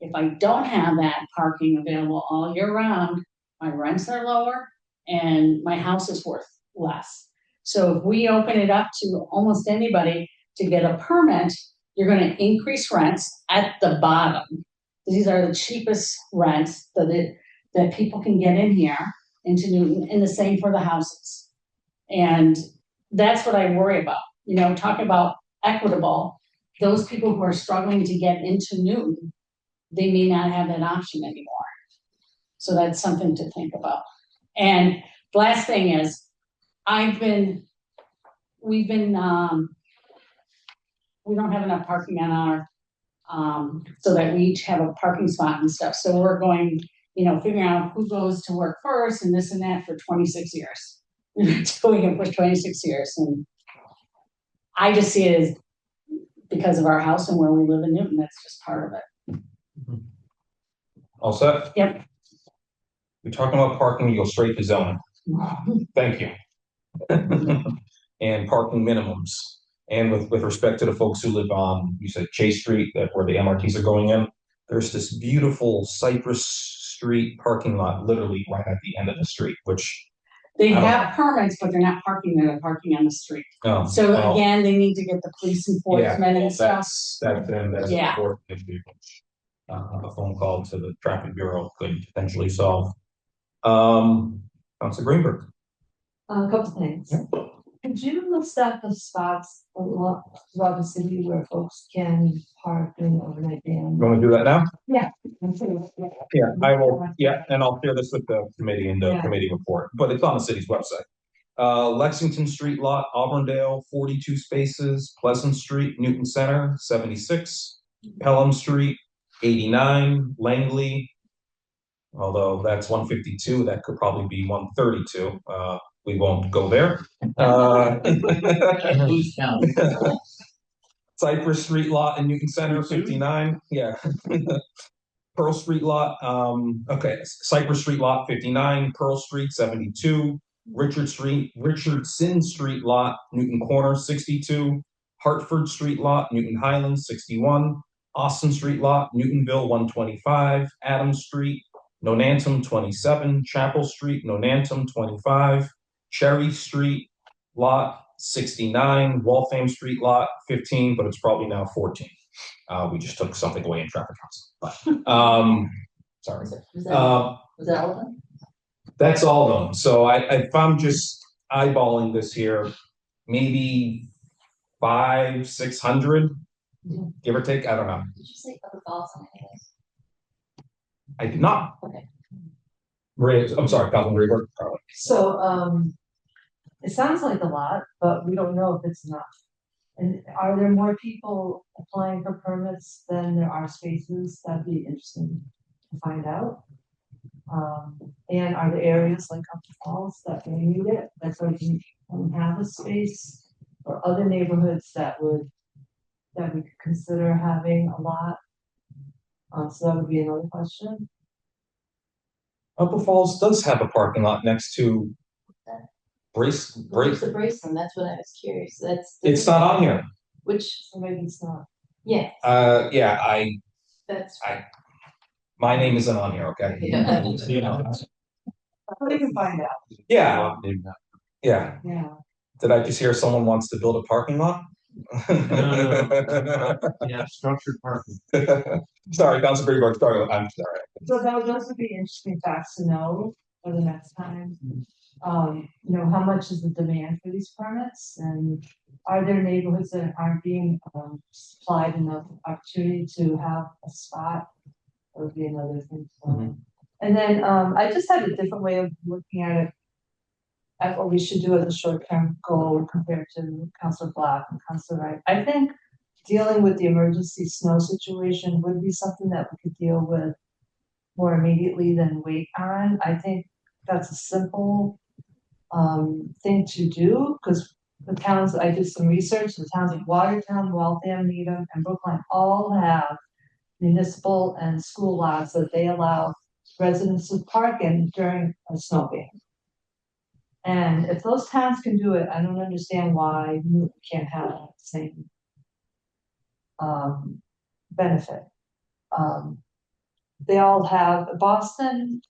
If I don't have that parking available all year round, my rents are lower and my house is worth less. So if we open it up to almost anybody to get a permit, you're going to increase rents at the bottom. These are the cheapest rents that people can get in here into Newton, and the same for the houses. And that's what I worry about. You know, talking about equitable, those people who are struggling to get into Newton, they may not have that option anymore. So that's something to think about. And last thing is, we don't have enough parking on our, so that we each have a parking spot and stuff. So we're going, figuring out who goes to work first and this and that for 26 years. So we can push 26 years. And I just see it as because of our house and where we live in Newton, that's just part of it. All set? Yep. We're talking about parking, you go straight to zoning. Thank you. And parking minimums. And with respect to the folks who live on, you said Chase Street, where the MRTs are going in, there's this beautiful Cypress Street parking lot, literally right at the end of the street, which They have permits, but they're not parking there, they're parking on the street. So again, they need to get the police enforcement and stuff. That's Yeah. important. A phone call to the traffic bureau could potentially solve. Councilor Greenberg. A couple things. Yeah. Could you list out the spots throughout the city where folks can park during the overnight ban? You want to do that now? Yeah. Yeah, I will. Yeah, and I'll share this with the committee in the committee report, but it's on the city's website. Lexington Street lot, Auburndale, 42 spaces. Pleasant Street, Newton Center, 76. Pelham Street, 89. Langley, although that's 152, that could probably be 132. We won't go there. Who's counting? Cypress Street lot in Newton Center, 59. Yeah. Pearl Street lot, Cypress Street lot, 59. Pearl Street, 72. Richardson Street lot, Newton Corner, 62. Hartford Street lot, Newton Highlands, 61. Austin Street lot, Newtonville, 125. Adams Street, Nonantum, 27. Chapel Street, Nonantum, 25. Cherry Street lot, 69. Waltham Street lot, 15, but it's probably now 14. We just took something away in traffic council. But, sorry. Was that all of them? That's all of them. So if I'm just eyeballing this here, maybe 500-600, give or take. I don't know. Did you say other thoughts on anything? I did not. Okay. I'm sorry, Councilman Greenberg. So, it sounds like a lot, but we don't know if it's enough. And are there more people applying for permits than there are spaces? That'd be interesting to find out. And are there areas like Upper Falls that may need it, that's where you can have a space, or other neighborhoods that we could consider having a lot? So that would be another question. Upper Falls does have a parking lot next to Brace. The Braceland, that's what I was curious. It's not on here. So maybe it's not. Yeah. Yeah, That's. my name isn't on here, okay? Yeah. You know. We can find out. Yeah. Yeah. Yeah. Did I just hear someone wants to build a parking lot? Yeah, structured parking. Sorry, Councilor Greenberg, sorry, I'm sorry. So those would be interesting facts to know for the next time. How much is the demand for these permits, and are there neighborhoods that aren't being supplied enough opportunity to have a spot? That would be another thing. And then I just had a different way of looking at it, at what we should do as a short-term goal compared to Councilor Black and Councilor Wright. I think dealing with the emergency snow situation would be something that we could deal with more immediately than wait on. I think that's a simple thing to do, because the towns, I did some research, the towns of Watertown, Waltham, Needham, and Brookline all have municipal and school lots that they allow residents to park in during a snow ban. And if those towns can do it, I don't understand why you can't have the same benefit. They all have, Boston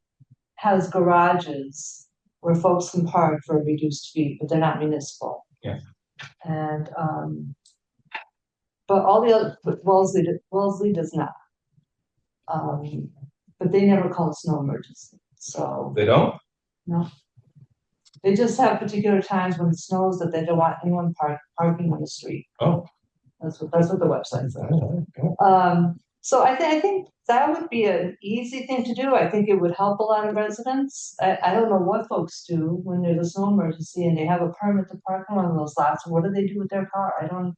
has garages where folks can park for a reduced fee, but they're not municipal. Yeah. And but all the other, Wellesley does not. But they never call it snow emergency. So They don't? no. They just have particular times when it snows that they don't want anyone parking on the street. Oh. That's what the website says. So I think that would be an easy thing to do. I think it would help a lot of residents. I don't know what folks do when there's a snow emergency and they have a permit to park on one of those lots. What do they do with their car? I don't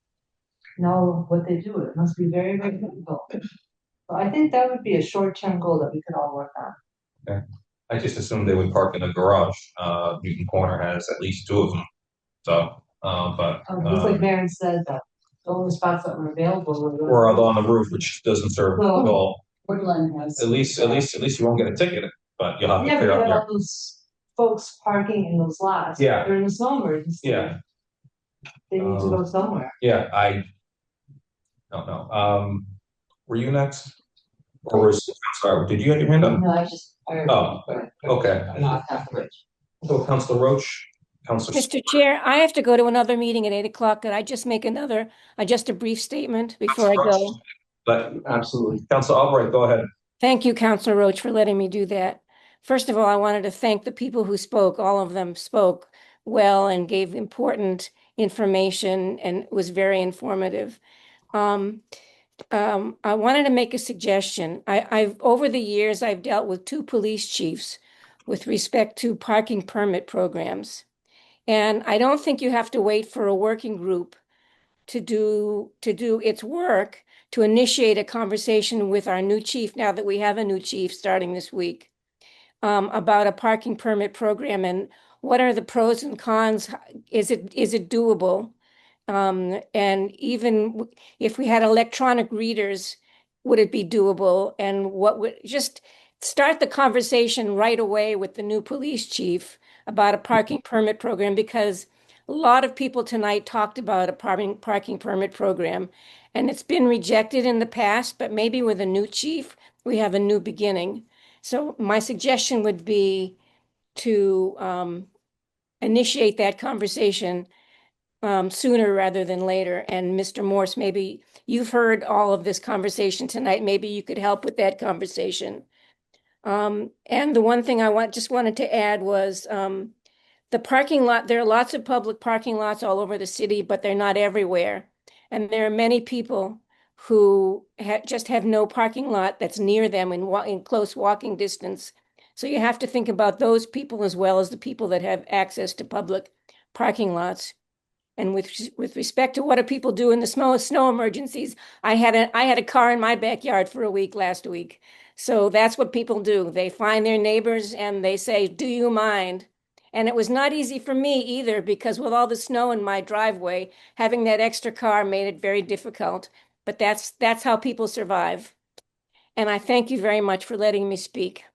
know what they do. It must be very, very difficult. So I think that would be a short-term goal that we could all work on. I just assumed they would park in the garage. Newton Corner has at least two of them. So, but Just like Maren said, the only spots that were available were. or on the roof, which doesn't serve at Well, all. Woodland has. At least you won't get a ticket, but you'll have to Yeah, but clear you out have your. all those folks parking in those lots. Yeah. During the snow emergency. Yeah, They need to go somewhere. yeah, I don't know. Were you next? Or was, sorry, did you have your hand up? No, I just. Oh, okay. Not Councilor Rich. So Councilor Roach, Councilor. Mr. Chair, I have to go to another meeting at 8 o'clock. Could I just make just a brief statement before I go? But Absolutely. Councilor Albright, go ahead. Thank you, Councilor Roach, for letting me do that. First of all, I wanted to thank the people who spoke. All of them spoke well and gave important information and was very informative. I wanted to make a suggestion. I've over the years, I've dealt with 2 police chiefs with respect to parking permit programs. And I don't think you have to wait for a working group to do its work to initiate a conversation with our new chief, now that we have a new chief starting this week, about a parking permit program and what are the pros and cons? Is it doable? And even if we had electronic readers, would it be doable? And what would just start the conversation right away with the new police chief about a parking permit program, because a lot of people tonight talked about a parking permit program, and it's been rejected in the past, but maybe with a new chief, we have a new beginning. So my suggestion would be to initiate that conversation sooner rather than later. And Mr. Morse, maybe you've heard all of this conversation tonight. Maybe you could help with that conversation. And the one thing I just wanted to add was the parking lot. There are lots of public parking lots all over the city, but they're not everywhere. And there are many people who just have no parking lot that's near them in close walking distance. So you have to think about those people as well as the people that have access to public parking lots. And with respect to what do people do in the snow emergencies, I had a car in my backyard for a week last week. So that's what people do. They find their neighbors and they say, "Do you mind?" And it was not easy for me either, because with all the snow in my driveway, having that extra car made it very difficult. But that's how people survive. And I thank you very much for letting me speak.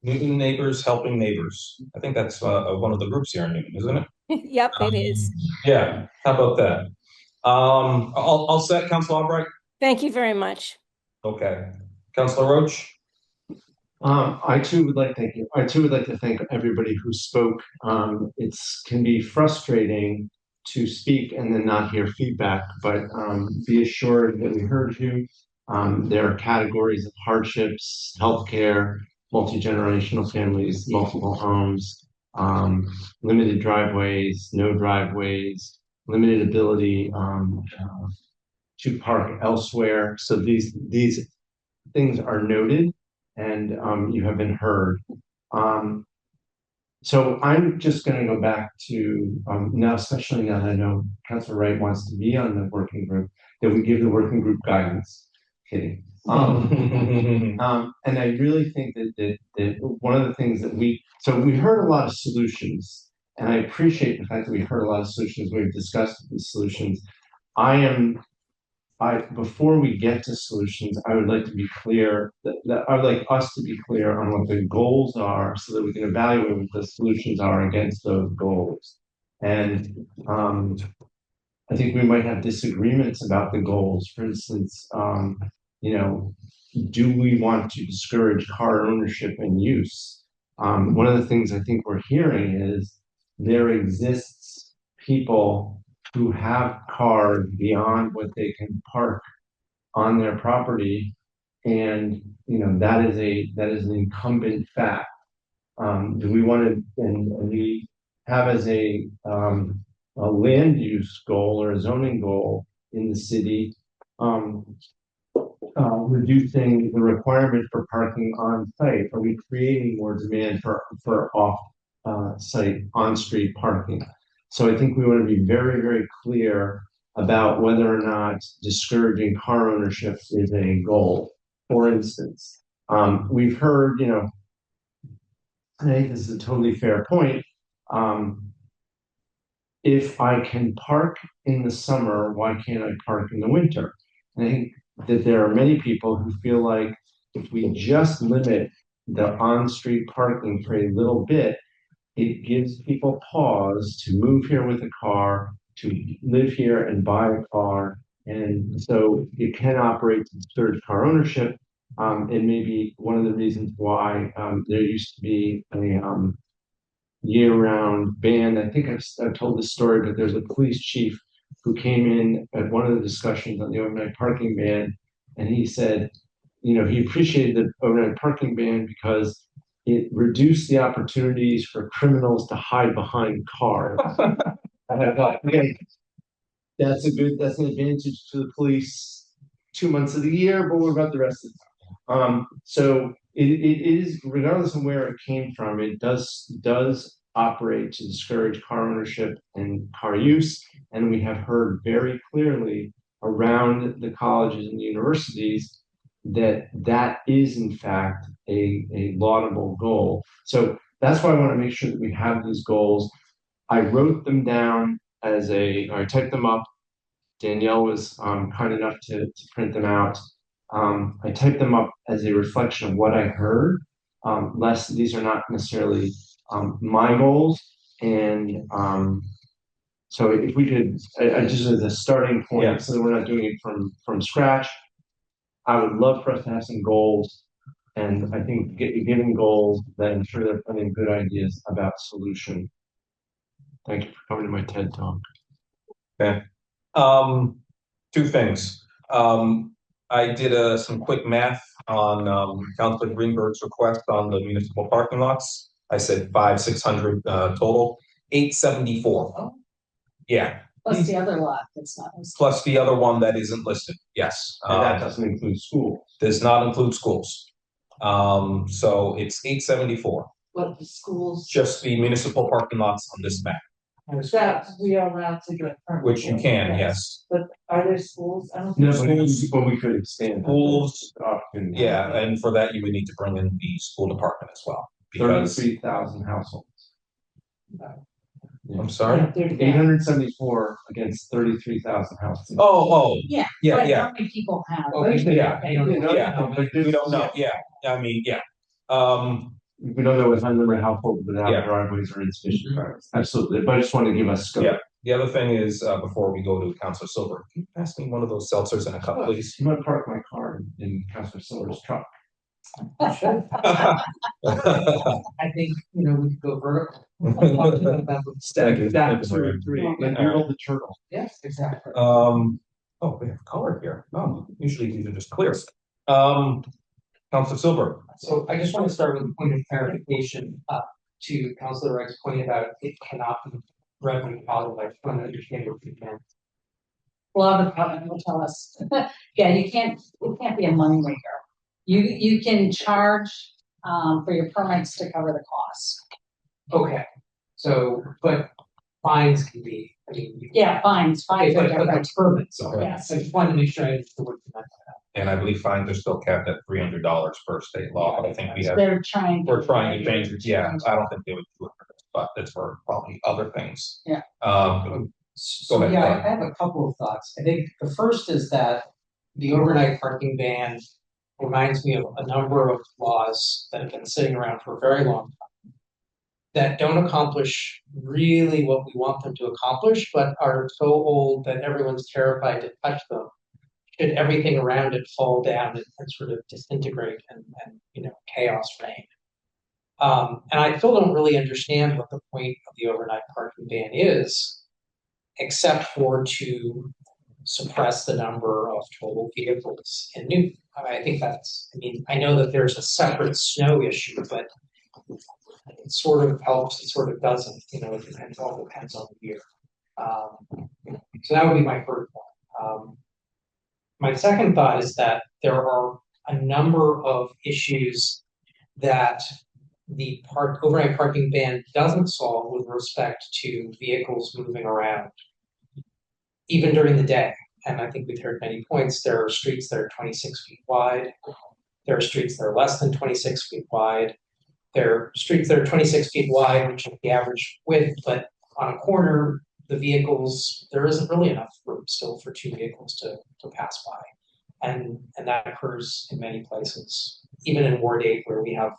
Newton Neighbors Helping Neighbors. I think that's one of the groups here in Newton, isn't it? Yep, it is. Yeah, how about that? I'll set Councilor Albright. Thank you very much. Okay. Councilor Roach. I too would like to thank everybody who spoke. It can be frustrating to speak and then not hear feedback, but be assured that we heard you. There are categories of hardships, healthcare, multi-generational families, multiple homes, limited driveways, no driveways, limited ability to park elsewhere. So these things are noted and you have been heard. So I'm just going to go back to now, especially now that I know Councilor Wright wants to be on the working group, that we give the working group guidance. Kidding. And I really think that one of the things that we heard a lot of solutions, and I appreciate the fact that we heard a lot of solutions. We've discussed the solutions. Before we get to solutions, I would like to be clear that I would like us to be clear on what the goals are so that we can evaluate what the solutions are against those goals. And I think we might have disagreements about the goals. For instance, do we want to discourage car ownership and use? One of the things I think we're hearing is there exists people who have cars beyond what they can park on their property, and that is an incumbent fact. Do we want to, and we have as a land use goal or a zoning goal in the city, reducing the requirement for parking on site? Are we creating more demand for off site on street parking? So I think we want to be very, very clear about whether or not discouraging car ownership is a goal. For instance, we've heard, I think this is a totally fair point. If I can park in the summer, why can't I park in the winter? And I think that there are many people who feel like if we just limit the on-street parking for a little bit, it gives people pause to move here with a car, to live here and buy a car. And so it can operate to discourage car ownership. And maybe one of the reasons why there used to be a year-round ban. I think I've told this story, but there's a police chief who came in at one of the discussions on the overnight parking ban, and he said, he appreciated the overnight parking ban because it reduced the opportunities for criminals to hide behind cars. And I thought, okay, that's an advantage to the police 2 months of the year, but what about the rest of the time? So it is, regardless of where it came from, it does operate to discourage car ownership and car use. And we have heard very clearly around the colleges and the universities that is in fact a laudable goal. So that's why I want to make sure that we have these goals. I wrote them down I typed them up. Danielle was kind enough to print them out. I typed them up as a reflection of what I heard. These are not necessarily my goals. And so if we could, I just as a starting point, so that we're not doing it from scratch, I would love for us to have some goals. And I think given goals, then I'm sure there are plenty of good ideas about solution. Thank you for coming to my TED Talk. Okay. Two things. I did some quick math on Councilor Greenberg's request on the municipal parking lots. I said 600 total, 874. Oh. Yeah. Plus the other lot that's not listed. Plus the other one that isn't listed. Yes. And that doesn't include schools. Does not include schools. So it's 874. What the schools, Just the municipal parking lots on this map, that we are allowed to get permits. which you can, yes. But are there schools? I don't No, think. but we could expand Schools, opportunity. yeah, and for that you would need to bring in the school department as well. Because 33,000 households. I'm sorry. 874 against 33,000 households. Oh, Yeah. yeah, But yeah. how many people have? Yeah, But we don't know. Yeah, I mean, yeah. We don't know what unnumbered households without Yeah. driveways or insufficient driveways. Absolutely, but I just want to give us scope. Yeah. The other thing is, before we go to Councilor Silver, can you pass me one of those seltzers in a cup, please? I'm gonna park my car in Councilor Silver's truck. I think, we could go vertical. Stack it. 2 and 3, like you're the turtle. Yes, exactly. Oh, we have color here. Oh, usually these are just clear. Councilor Silver. So I just want to start with a point of clarification to Councilor Wright's point about it cannot be revenue positive. I just want to understand what you meant. Law department will tell us. Yeah, it can't be a moneymaker. You can charge for your permits to cover the costs. Okay, so, but fines can be, Yeah, fines are but different. the permits are. Yes. I just wanted to make sure I understood what you meant. And I believe fines are still capped at $300 per state law, but I think we're trying to change it. Yeah, I don't think they would do it for this, but it's for probably other things. Yeah. So Go ahead, yeah, Bob. I have a couple of thoughts. I think the first is that the overnight parking ban reminds me of a number of laws that have been sitting around for a very long time that don't accomplish really what we want them to accomplish, but are so old that everyone's terrified to touch them. Should everything around it fall down and sort of disintegrate and chaos reign. And I still don't really understand what the point of the overnight parking ban is, except for to suppress the number of total vehicles in Newton. I think I know that there's a separate snow issue, but it sort of helps, it sort of doesn't, it all depends on the year. So that would be my first one. my second thought is that there are a number of issues that the overnight parking ban doesn't solve with respect to vehicles moving around, even during the day. And I think we've heard many points. There are streets that are 26 feet wide. There are streets that are less than 26 feet wide. There are streets that are 26 feet wide, which is the average width, but on a corner, the vehicles, there isn't really enough room still for two vehicles to pass by. And that occurs in many places. Even in Ward 8, where we have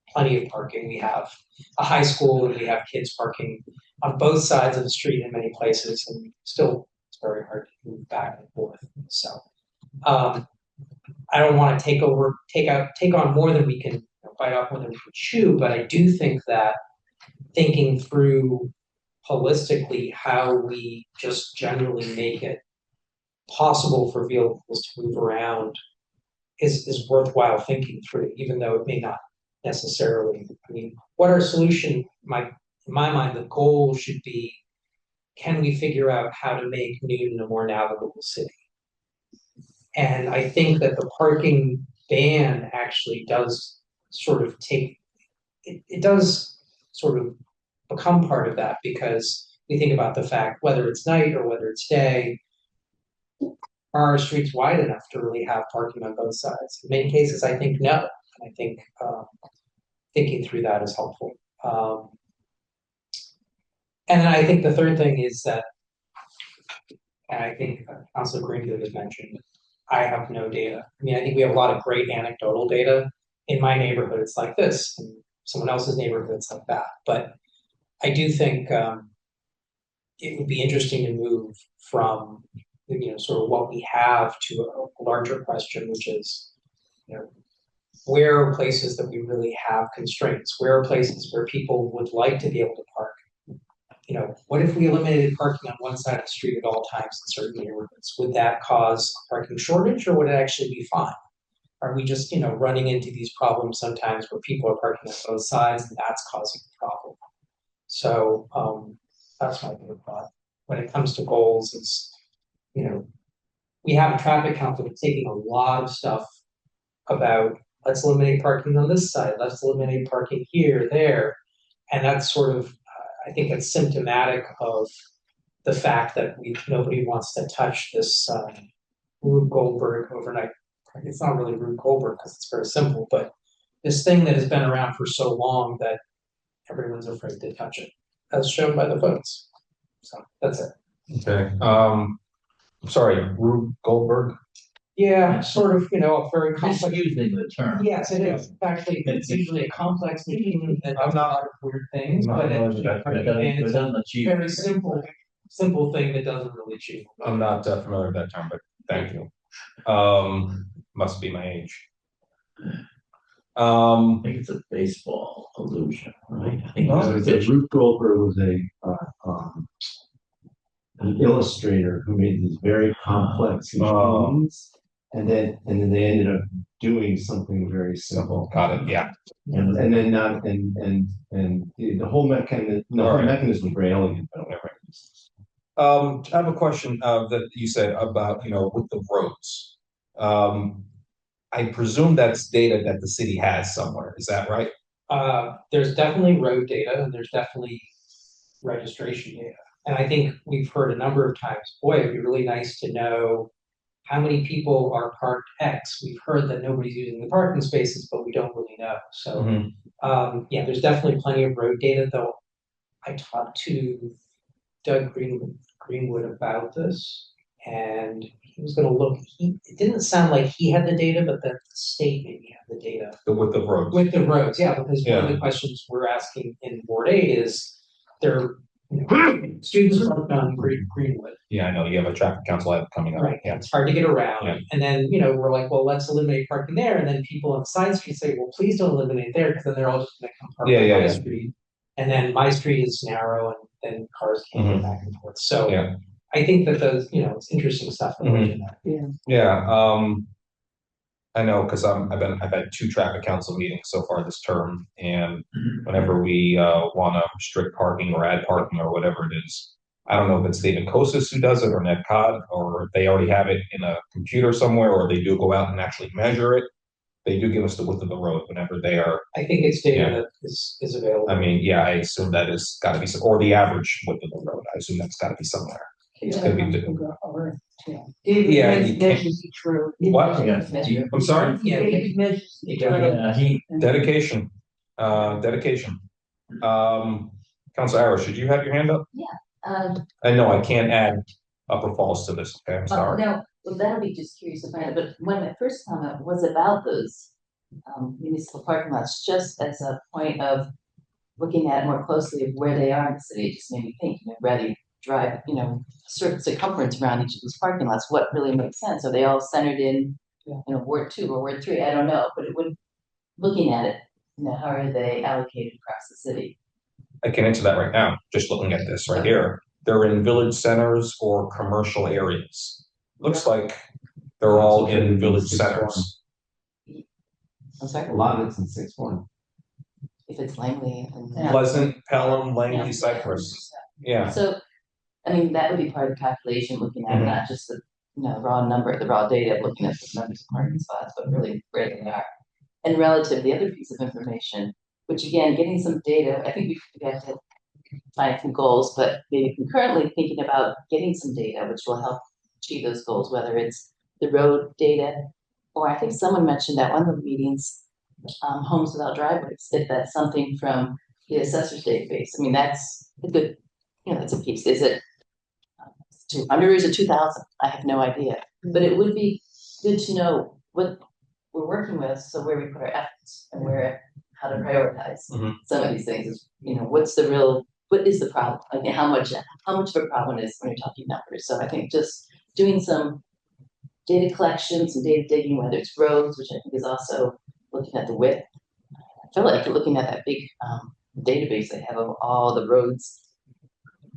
plenty of parking, we have a high school and we have kids parking on both sides of the street in many places, and still it's very hard to move back and forth. So I don't want to take on more than we can bite off, more than we can chew, but I do think that thinking through holistically how we just generally make it possible for vehicles to move around is worthwhile thinking through, even though it may not necessarily. I mean, what our solution, in my mind, the goal should be, can we figure out how to make Newton a more navigable city? And I think that the parking ban actually does sort of it does sort of become part of that, because we think about the fact, whether it's night or whether it's day, are our streets wide enough to really have parking on both sides? In many cases, I think no. I think thinking through that is helpful. And then I think the third thing is that, and I think Councilor Greenfield has mentioned, I have no data. I mean, I think we have a lot of great anecdotal data. In my neighborhood, it's like this, and someone else's neighborhood, it's like that. But I do think it would be interesting to move from, sort of what we have to a larger question, which is, where are places that we really have constraints? Where are places where people would like to be able to park? What if we eliminated parking on one side of the street at all times in certain neighborhoods? Would that cause a parking shortage, or would it actually be fine? Are we just, running into these problems sometimes where people are parking on both sides and that's causing a problem? So that's my big thought. When it comes to goals, is, we have a traffic council that's taking a lot of stuff about, let's eliminate parking on this side, let's eliminate parking here, there. And that's sort of, I think it's symptomatic of the fact that nobody wants to touch this Rube Goldberg overnight. It's not really Rube Goldberg because it's very simple, but this thing that has been around for so long that everyone's afraid to touch it, as shown by the votes. So that's it. Okay. Sorry, Rube Goldberg. Yeah, sort of, a very complex. Misusing the term. Yes, it is. Actually, it's usually a complex machine that does a lot of weird things, but it's a very simple thing that doesn't really achieve. I'm not familiar with that term, but thank you. Must be my age. I think it's a baseball illusion, right? I think Rube Goldberg was an illustrator who made these very complex machines, and then they ended up doing something very simple. Got it. Yeah. And then not the whole mechanism. The whole mechanism was very elegant. I have a question that you said about with the roads. I presume that's data that the city has somewhere. Is that right? There's definitely road data, and there's definitely registration data. And I think we've heard a number of times, boy, it'd be really nice to know how many people are parked X. We've heard that nobody's using the parking spaces, but we don't really know. So, yeah, there's definitely plenty of road data, though. I talked to Doug Greenwood about this, and he was going to look. It didn't sound like he had the data, but the state maybe had the data. With the roads. With the roads, yeah, because one of the questions we're asking in Ward 8 is there. Students are on Greenwood. Yeah, I know you have a traffic council ad coming up. Right. Yeah. It's hard to get around. Yeah. And then, we're like, well, let's eliminate parking there. And then people on the side street say, well, please don't eliminate there, because then they're all just going to come park on my street. And then my street is narrow, and then cars can't get back and forth. So I think that those, it's interesting stuff. Yeah. I know, because I've had 2 traffic council meetings so far this term, and whenever we want to restrict parking or add parking or whatever it is, I don't know if it's David Kosis who does it or NetCod, or if they already have it in a computer somewhere, or they do go out and actually measure it. They do give us the width of the road whenever they are. I think it's data Yeah. that is available. I mean, yeah, I assume that has got to be, or the average width of the road. I assume that's got to be somewhere. It's gonna be David Yeah, you measures each road. What? Yeah. I'm sorry? David measures each road. Yeah, he, Dedication. Dedication. Council Irish, should you have your hand up? I know I can't add Upper Falls to this. Okay, I'm sorry. No, well, that'll be just curious to find out, but when my first comment was about those municipal parking lots, just as a point of looking at more closely of where they are in the city, it just made me think, ready, drive, certain circumference around each of these parking lots, what really makes sense? Are they all centered in, Ward 2 or Ward 3? I don't know, but it would, looking at it, how are they allocated across the city? I can answer that right now, just looking at this right here. They're in village centers or commercial areas. Looks like they're all in village centers. I'm sorry? A lot of it's in 6-1. If it's Langley and. Pleasant, Pelham, Langley, Yeah. Cypress. Yeah. So, I mean, that would be part of the calculation, looking at not just the, raw number, the raw data, looking at the numbers of parking spots, but really where they are. And relative to the other piece of information, which again, getting some data, I think we have to find some goals, but maybe concurrently thinking about getting some data, which will help achieve those goals, whether it's the road data, or I think someone mentioned at one of the meetings, homes without driveways, if that's something from the assessor's database. I mean, that's a good, that's a piece. Is it 200 or is it 2,000? I have no idea, but it would be good to know what we're working with, so where we put our efforts and how to prioritize some of these things. Is, what is the problem? Like how much of a problem is when you're talking numbers? So I think just doing some data collection, some data digging, whether it's roads, which I think is also looking at the width. I feel like looking at that big database they have of all the roads,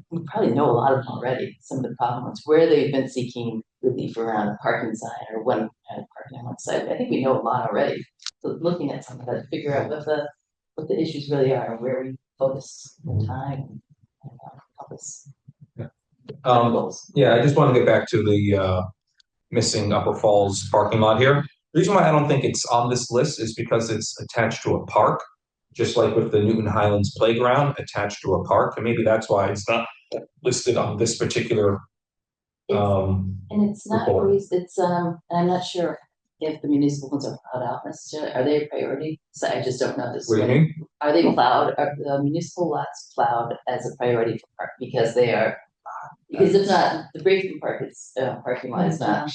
we probably know a lot of them already. Some of the problem ones, where they've been seeking relief around a parking sign or one kind of parking on one side. I think we know a lot already. So looking at some of that to figure out what the issues really are and where we focus the time and help us. Yeah, I just want to get back to the missing Upper Falls parking lot here. The reason why I don't think it's on this list is because it's attached to a park, just like with the Newton Highlands Playground attached to a park, and maybe that's why it's not listed on this particular. And it's not report. always. I'm not sure if the municipal ones are plowed out necessarily. Are they a priority? So I just don't know this. What do you mean? Are they plowed? Are the municipal lots plowed as a priority for park? Because they are. Because if not, the Braithwaite Park parking lot is not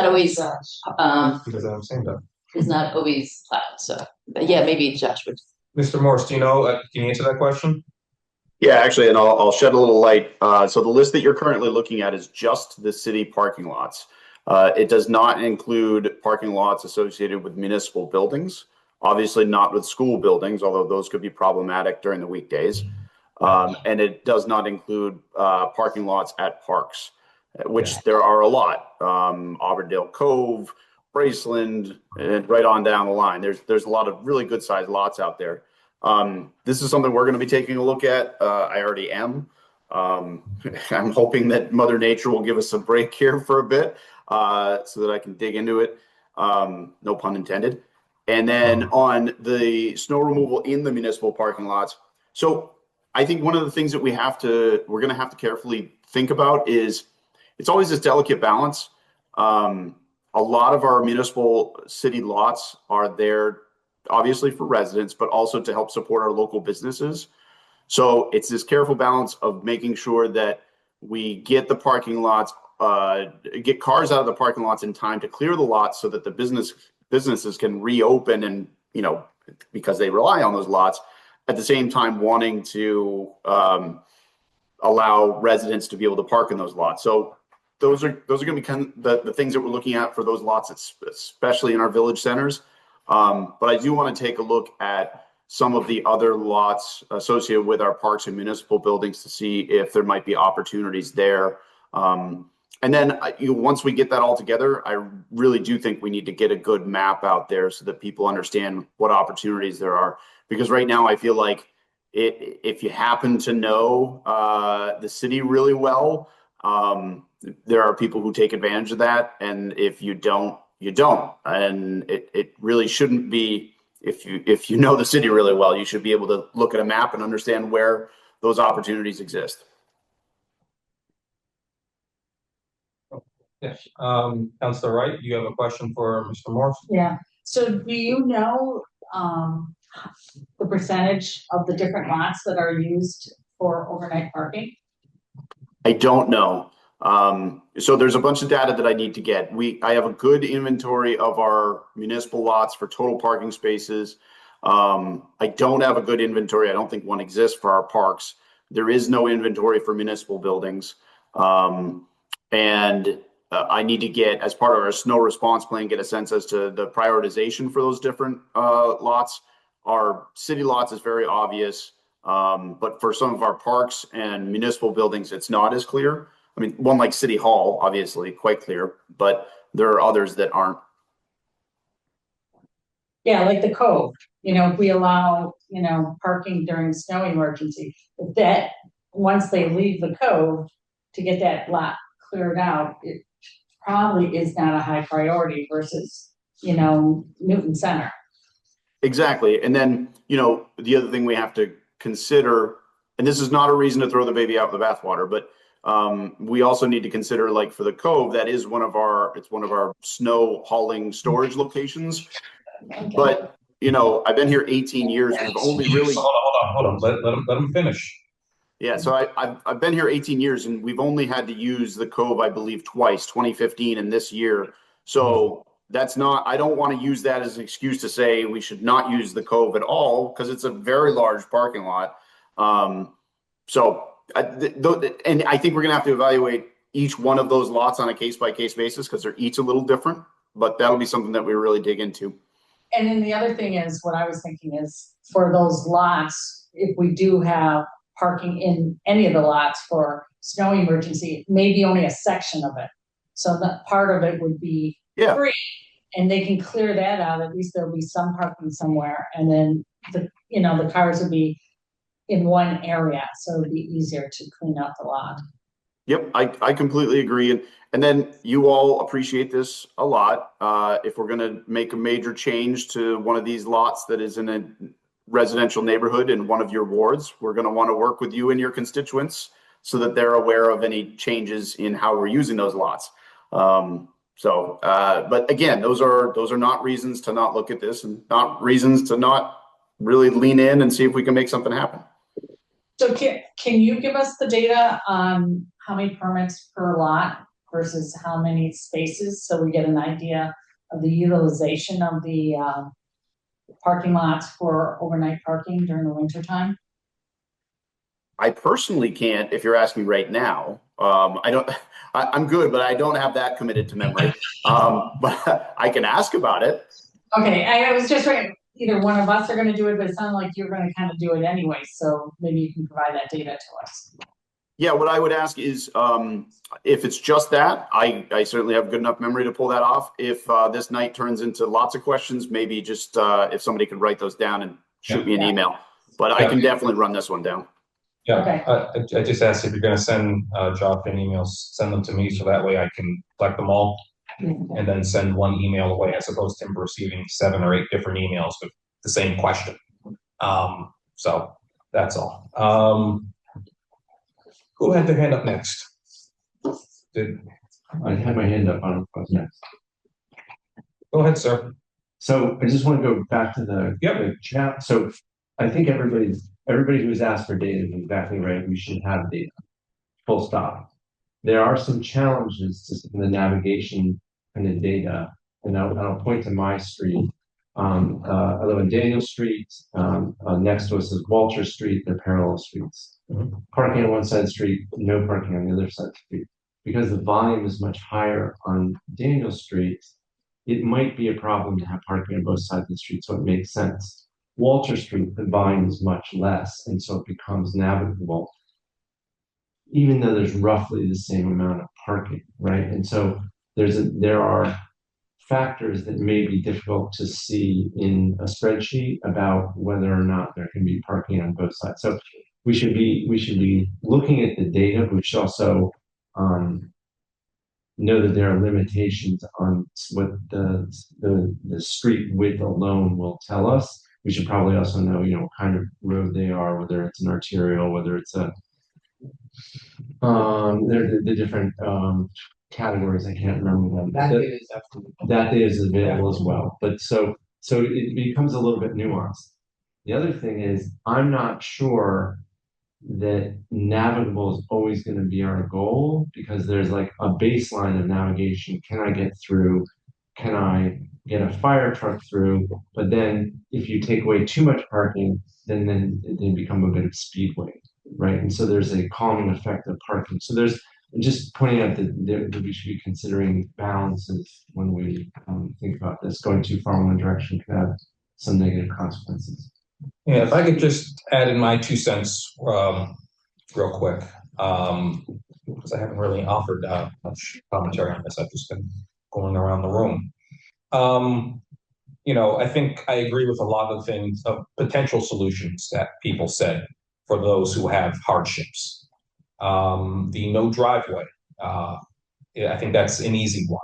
always Because I'm saying that. is not always plowed. So but yeah, maybe Josh would. Mr. Morse, do you know? Can you answer that question? Yeah, actually, and I'll shed a little light. So the list that you're currently looking at is just the city parking lots. It does not include parking lots associated with municipal buildings. Obviously, not with school buildings, although those could be problematic during the weekdays. And it does not include parking lots at parks, which there are a lot. Auburndale Cove, Braceland, and right on down the line. There's a lot of really good sized lots out there. This is something we're going to be taking a look at. I already am. I'm hoping that Mother Nature will give us a break here for a bit so that I can dig into it. No pun intended. And then on the snow removal in the municipal parking lots. So I think one of the things that we're going to have to carefully think about is it's always this delicate balance. A lot of our municipal city lots are there obviously for residents, but also to help support our local businesses. So it's this careful balance of making sure that we get the parking lots, get cars out of the parking lots in time to clear the lots so that the businesses can reopen and, because they rely on those lots, at the same time wanting to allow residents to be able to park in those lots. So those are going to be kind of the things that we're looking at for those lots, especially in our village centers. But I do want to take a look at some of the other lots associated with our parks and municipal buildings to see if there might be opportunities there. And then once we get that all together, I really do think we need to get a good map out there so that people understand what opportunities there are. Because right now I feel like if you happen to know the city really well, there are people who take advantage of that, and if you don't, you don't. And it really shouldn't be. If you know the city really well, you should be able to look at a map and understand where those opportunities exist. Yes, Councilor Wright, you have a question for Mr. Morse? Yeah, so do you know, the percentage of the different lots that are used for overnight parking? I don't know. So there's a bunch of data that I need to get. I have a good inventory of our municipal lots for total parking spaces. I don't have a good inventory. I don't think one exists for our parks. There is no inventory for municipal buildings. And I need to get, as part of our snow response plan, get a sense as to the prioritization for those different lots. Our city lots is very obvious. But for some of our parks and municipal buildings, it's not as clear. I mean, one like City Hall, obviously, quite clear, but there are others that aren't. Yeah, like the Cove, if we allow, parking during the snow emergency, if that, once they leave the Cove to get that lot cleared out, it probably is not a high priority versus, Newton Center. Exactly. And then, the other thing we have to consider, and this is not a reason to throw the baby out with the bathwater, but we also need to consider, like for the Cove, that is one of our snow hauling storage locations. But I've been here 18 years. We've only really hold on. Let him finish. Yeah, so I've been here 18 years, and we've only had to use the Cove, I believe, twice, 2015 and this year. So that's not, I don't want to use that as an excuse to say we should not use the Cove at all, because it's a very large parking lot. And I think we're going to have to evaluate each one of those lots on a case-by-case basis, because they're each a little different, but that'll be something that we really dig into. And then the other thing is, what I was thinking is, for those lots, if we do have parking in any of the lots for snow emergency, maybe only a section of it. So that part of it would be free, and they can clear that out. At least there'll be some parking somewhere, and then the cars would be in one area, so it'd be easier to clean up the lot. Yep, I completely agree. And then you all appreciate this a lot. If we're going to make a major change to one of these lots that is in a residential neighborhood in one of your wards, we're going to want to work with you and your constituents so that they're aware of any changes in how we're using those lots. But again, those are not reasons to not look at this, and not reasons to not really lean in and see if we can make something happen. So can you give us the data on how many permits per lot versus how many spaces, so we get an idea of the utilization of the parking lots for overnight parking during the winter time? I personally can't, if you're asking right now. I'm good, but I don't have that committed to memory. But I can ask about it. Okay, I was just right. Either one of us are going to do it, but it sounds like you're going to kind of do it anyway. So maybe you can provide that data to us. Yeah, what I would ask is, if it's just that, I certainly have good enough memory to pull that off. If this night turns into lots of questions, maybe just if somebody could write those down and shoot me an email. But I can definitely run this one down. Yeah, okay. I just asked if you're going to send drop-in emails, send them to me, so that way I can collect them all and then send one email away, as opposed to receiving 7 or 8 different emails with the same question. So that's all. Who had their hand up next? I had my hand up on next. Go ahead, sir. So I just want to go back to the chat. So I think everybody who has asked for data is exactly right. We should have data. Full stop. There are some challenges to some of the navigation and the data, and I'll point to my street. I live on Daniel Street. Next to us is Walter Street. They're parallel streets. Parking on one side of the street, no parking on the other side of the street. Because the volume is much higher on Daniel Street, it might be a problem to have parking on both sides of the street, so it makes sense. Walter Street, the volume is much less, and so it becomes navigable, even though there's roughly the same amount of parking, right? And so there are factors that may be difficult to see in a spreadsheet about whether or not there can be parking on both sides. So we should be looking at the data, but we should also know that there are limitations on what the street width alone will tell us. We should probably also know, what kind of road they are, whether it's an arterial, whether it's a the different categories. I can't remember them. That data is absolutely. That data is available as well. But so it becomes a little bit nuanced. The other thing is, I'm not sure that navigable is always going to be our goal, because there's like a baseline of navigation. Can I get through? Can I get a fire truck through? But then if you take away too much parking, then they become a bit of speedway, right? And so there's a calming effect of parking. So there's just pointing out that we should be considering balances when we think about this. Going too far in one direction could have some negative consequences. Yeah, if I could just add in my 2 cents real quick, because I haven't really offered much commentary on this. I've just been going around the room. I think I agree with a lot of things, of potential solutions that people said for those who have hardships. The no driveway, I think that's an easy one.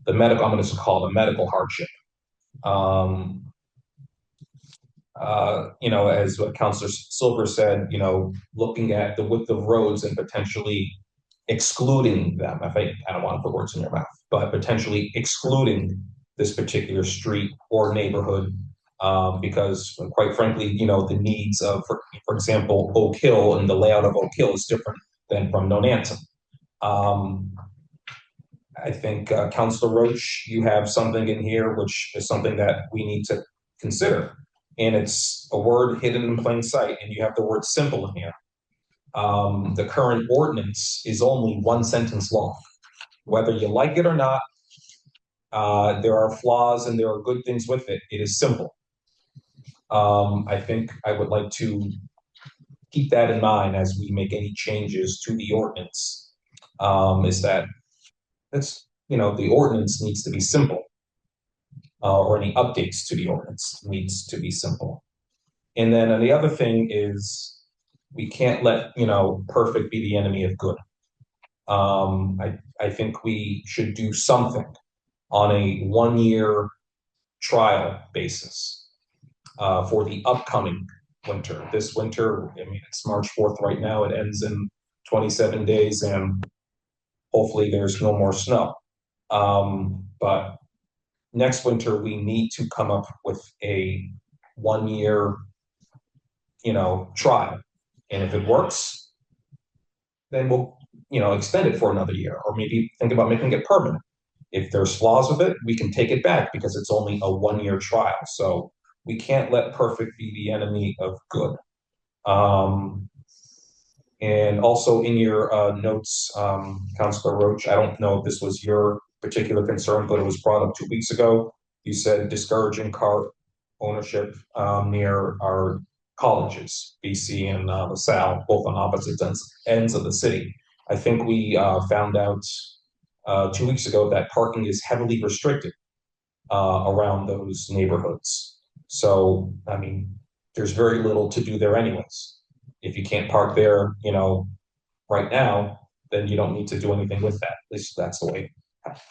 The medical, I'm going to call it a medical hardship. As what Councilor Silver said, looking at the width of roads and potentially excluding them. I don't want to put words in your mouth, but potentially excluding this particular street or neighborhood, because quite frankly, the needs of, for example, Oak Hill and the layout of Oak Hill is different than from Nonantum. I think Councilor Roach, you have something in here which is something that we need to consider. And it's a word hidden in plain sight, and you have the word simple in here. The current ordinance is only 1 sentence long. Whether you like it or not, there are flaws and there are good things with it. It is simple. I think I would like to keep that in mind as we make any changes to the ordinance, is that the ordinance needs to be simple. Or any updates to the ordinance needs to be simple. And then the other thing is, we can't let perfect be the enemy of good. I think we should do something on a 1-year trial basis for the upcoming winter. This winter, it's March 4th right now. It ends in 27 days, and hopefully there's no more snow. But next winter, we need to come up with a 1-year, trial. And if it works, then we'll, extend it for another year, or maybe think about making it permanent. If there's flaws with it, we can take it back because it's only a 1-year trial. So we can't let perfect be the enemy of good. And also in your notes, Councilor Roach, I don't know if this was your particular concern, but it was brought up 2 weeks ago. You said discouraging car ownership near our colleges, BC and LaSalle, both on opposite ends of the city. I think we found out 2 weeks ago that parking is heavily restricted around those neighborhoods. So, there's very little to do there anyways. If you can't park there, right now, then you don't need to do anything with that. At least that's the way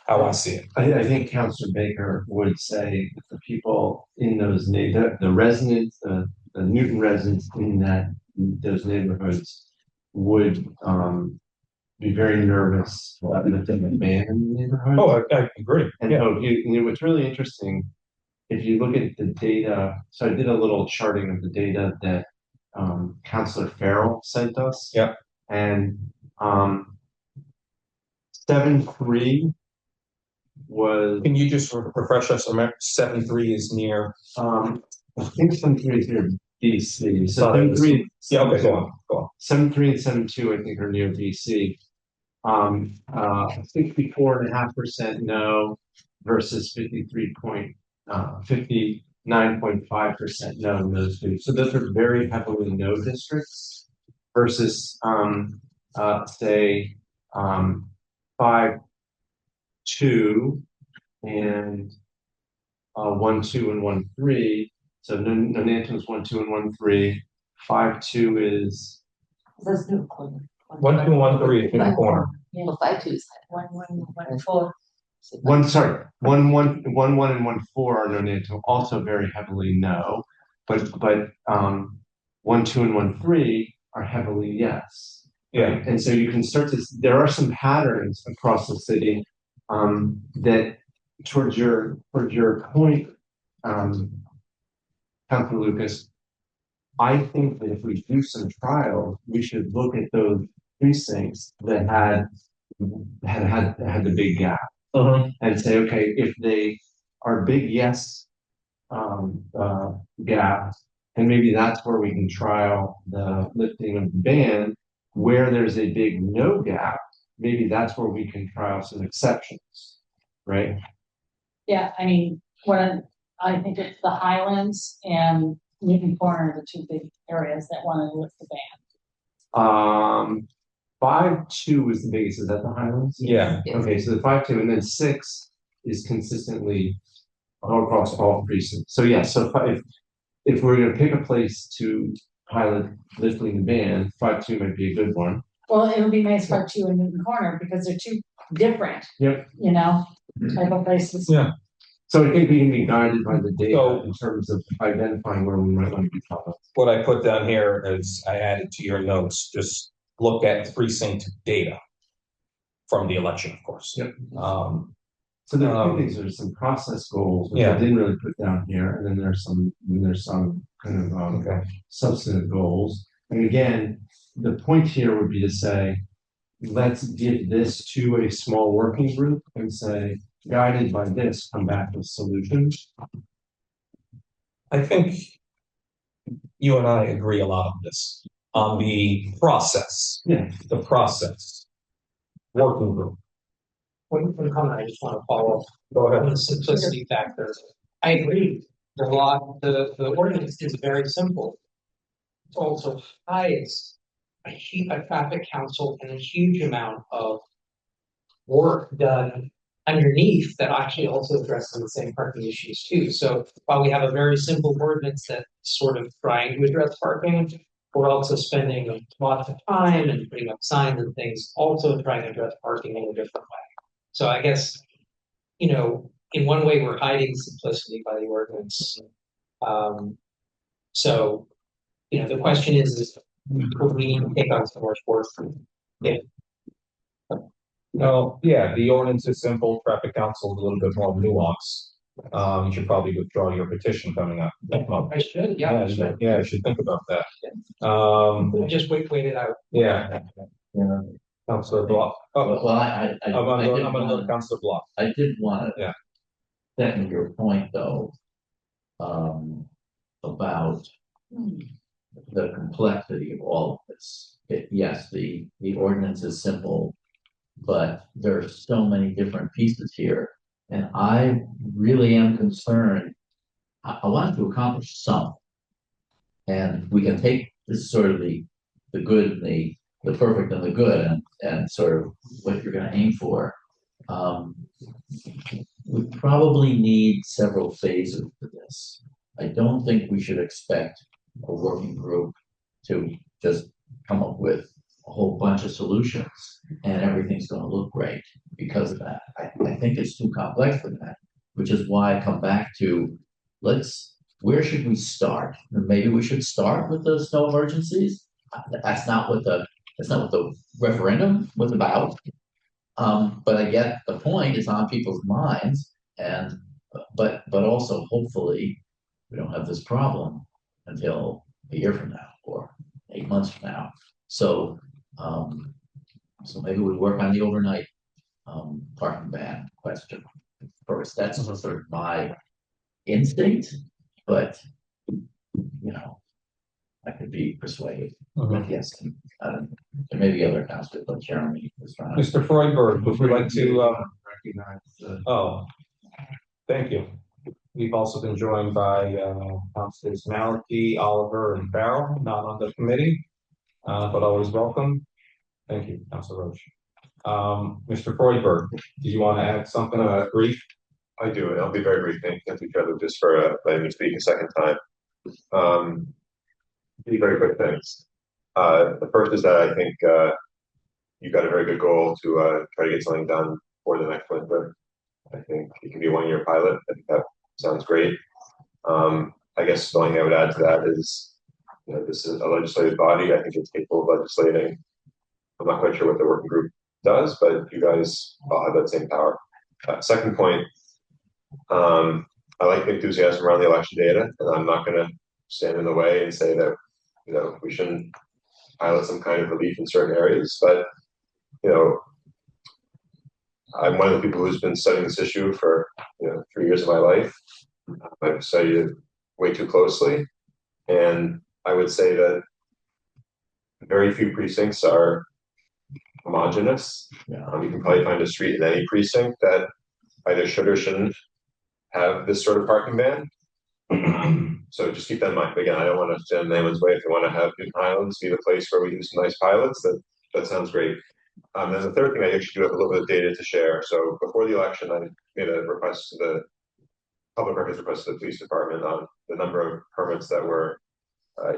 how I see it. I think Councilor Baker would say that the people in those the residents, the Newton residents in those neighborhoods would be very nervous about the ban in the neighborhood. Oh, I agree. And what's really interesting, if you look at the data, so I did a little charting of the data that Councilor Farrell sent us. Yeah. And 7-3 was. Can you just refresh us? Remember, 7-3 is near. I think 7-3 is near DC. So 7-3. Yeah. Okay. Go on. 7-3 and 7-2, I think, are near DC. 64.5% no versus 59.5% no in those two. So those are very heavily no districts versus say 5-2 and 1, 2, and 1, 3. So Nonantum is 1, 2, and 1, 3. 5, 2 is Let's do a corner. 1, 2, 1, 3 is in the corner. Well, 5 2 is 1, 4. 1. Sorry, 1, 1, 1, 1, and 1, 4 are Nonantum, also very heavily no, but 1, 2, and 1, 3 are heavily yes. Yeah. Right? And so you can start to. There are some patterns across the city that, towards your point, Councilor Lucas. I think that if we do some trials, we should look at those precincts that had the big gap and say, okay, if they are big yes gap, and maybe that's where we can trial the lifting of the ban. Where there's a big no gap, maybe that's where we can trial some exceptions, right? Yeah, I mean, I think it's the Highlands and Newton Corner are the two big areas that want to lift the ban. 5, 2 is the biggest. Is that the Highlands? Yeah. Okay, so the 5, 2, and then 6 is consistently all across all precincts. So yeah, so if we're gonna pick a place to pilot lifting the ban, 5, 2 might be a good one. Well, it would be nice for 2 in Newton Corner because they're two different. Yep. Type of places. Yeah. So I think we can be guided by the data in terms of identifying where we might want to be followed. What I put down here is I added to your notes, just look at precinct data from the election, of course. Yep. So there are things. There's some process goals which I didn't really put down here, and then there's some kind of substantive goals. And again, the point here would be to say, let's give this to a small working group and say, guided by this, come back with solutions. I think you and I agree a lot on this, on the process. Yeah. The process. Working group. One comment I just want to follow up. Go ahead. On the simplicity factor. I agree. The ordinance is very simple. It also hides a traffic council and a huge amount of work done underneath that actually also addresses the same parking issues too. So while we have a very simple ordinance that's sort of trying to address parking, we're also spending a lot of time and putting up signs and things, also trying to address parking in a different way. So I guess, in one way we're hiding simplicity by the ordinance. So, the question is will we take on some more work? Yeah. No, yeah, the ordinance is simple, traffic council is a little bit more nuanced. You should probably withdraw your petition coming up. I should, yeah. Yeah, I should think about that. Just wait it out. Yeah. Councilor Block. Well, I'm gonna go to Councilor Block. I did want to second your point though, about the complexity of all of this. Yes, the ordinance is simple, but there are so many different pieces here. And I really am concerned. I wanted to accomplish some. And we can take this sort of the good and the perfect and the good and sort of what you're going to aim for. We probably need several phases for this. I don't think we should expect a working group to just come up with a whole bunch of solutions and everything's going to look great because of that. I think it's too complex for that, which is why I come back to where should we start? Maybe we should start with the snow emergencies. That's not what the referendum was about. But I get the point, it's on people's minds, but also hopefully we don't have this problem until a year from now or 8 months from now. So maybe we work on the overnight parking ban question first. That's sort of my instinct, but I could be persuaded. Yes, there may be other councilors, but Jeremy was trying. Mr. Freudberg, would you like to recognize? Thank you. We've also been joined by Councilors Maliki, Oliver, and Farrell, not on the committee, but always welcome. Thank you, Councilor Roach. Mr. Freudberg, do you want to add something brief? I do, and I'll be very brief. Thank you, Chair, just for letting me speak a second time. Three very quick things. The first is that I think you've got a very good goal to try to get something done for the next winter. I think it can be a one-year pilot. I think that sounds great. I guess the only thing I would add to that is, you know, this is a legislative body. I think it's capable of legislating. I'm not quite sure what the working group does, but you guys all have that same power. Second point, I like the enthusiasm around the election data, and I'm not going to stand in the way and say that, you know, we shouldn't pilot some kind of relief in certain areas. But, you know, I'm one of the people who's been studying this issue for, you know, 3 years of my life. I've studied it way too closely, and I would say that very few precincts are homogenous. You can probably find a street in any precinct that either should or shouldn't have this sort of parking ban. So just keep that in mind. But again, I don't want to stand in anyone's way. If you want to have Newton Highlands be the place where we do some nice pilots, that sounds great. And the third thing, I actually do have a little bit of data to share. So before the election, I made a request to the public records request to the police department on the number of permits that were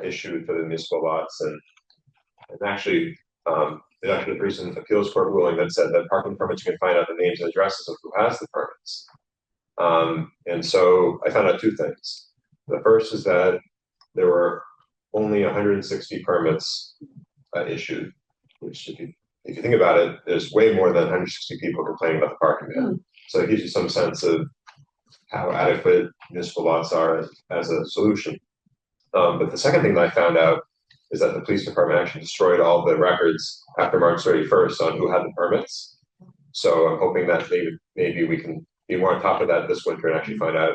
issued for the municipal lots, and actually, there's actually a recent appeals court ruling that said that parking permits, you can find out the names and addresses of who has the permits. And so I found out two things. The first is that there were only 160 permits issued, which if you think about it, there's way more than 160 people complaining about the parking ban. So it gives you some sense of how adequate municipal lots are as a solution. But the second thing that I found out is that the police department actually destroyed all the records after March 31st on who had the permits. So I'm hoping that maybe we can be more on top of that this winter and actually find out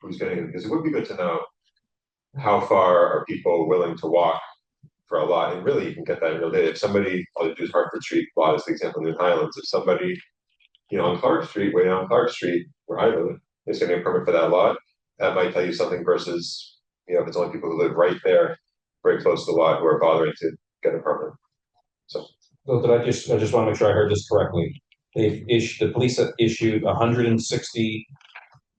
who's getting it, because it would be good to know how far are people willing to walk for a lot, and really you can get that in real data. If somebody, all you do is Hartford Street, lot is the example in New Highlands. If somebody, you know, on Clark Street, way down Clark Street, where I live, is getting a permit for that lot, that might tell you something versus, you know, if it's only people who live right there, very close to the lot, who are bothering to get a permit. So I just want to make sure I heard this correctly. The police have issued 160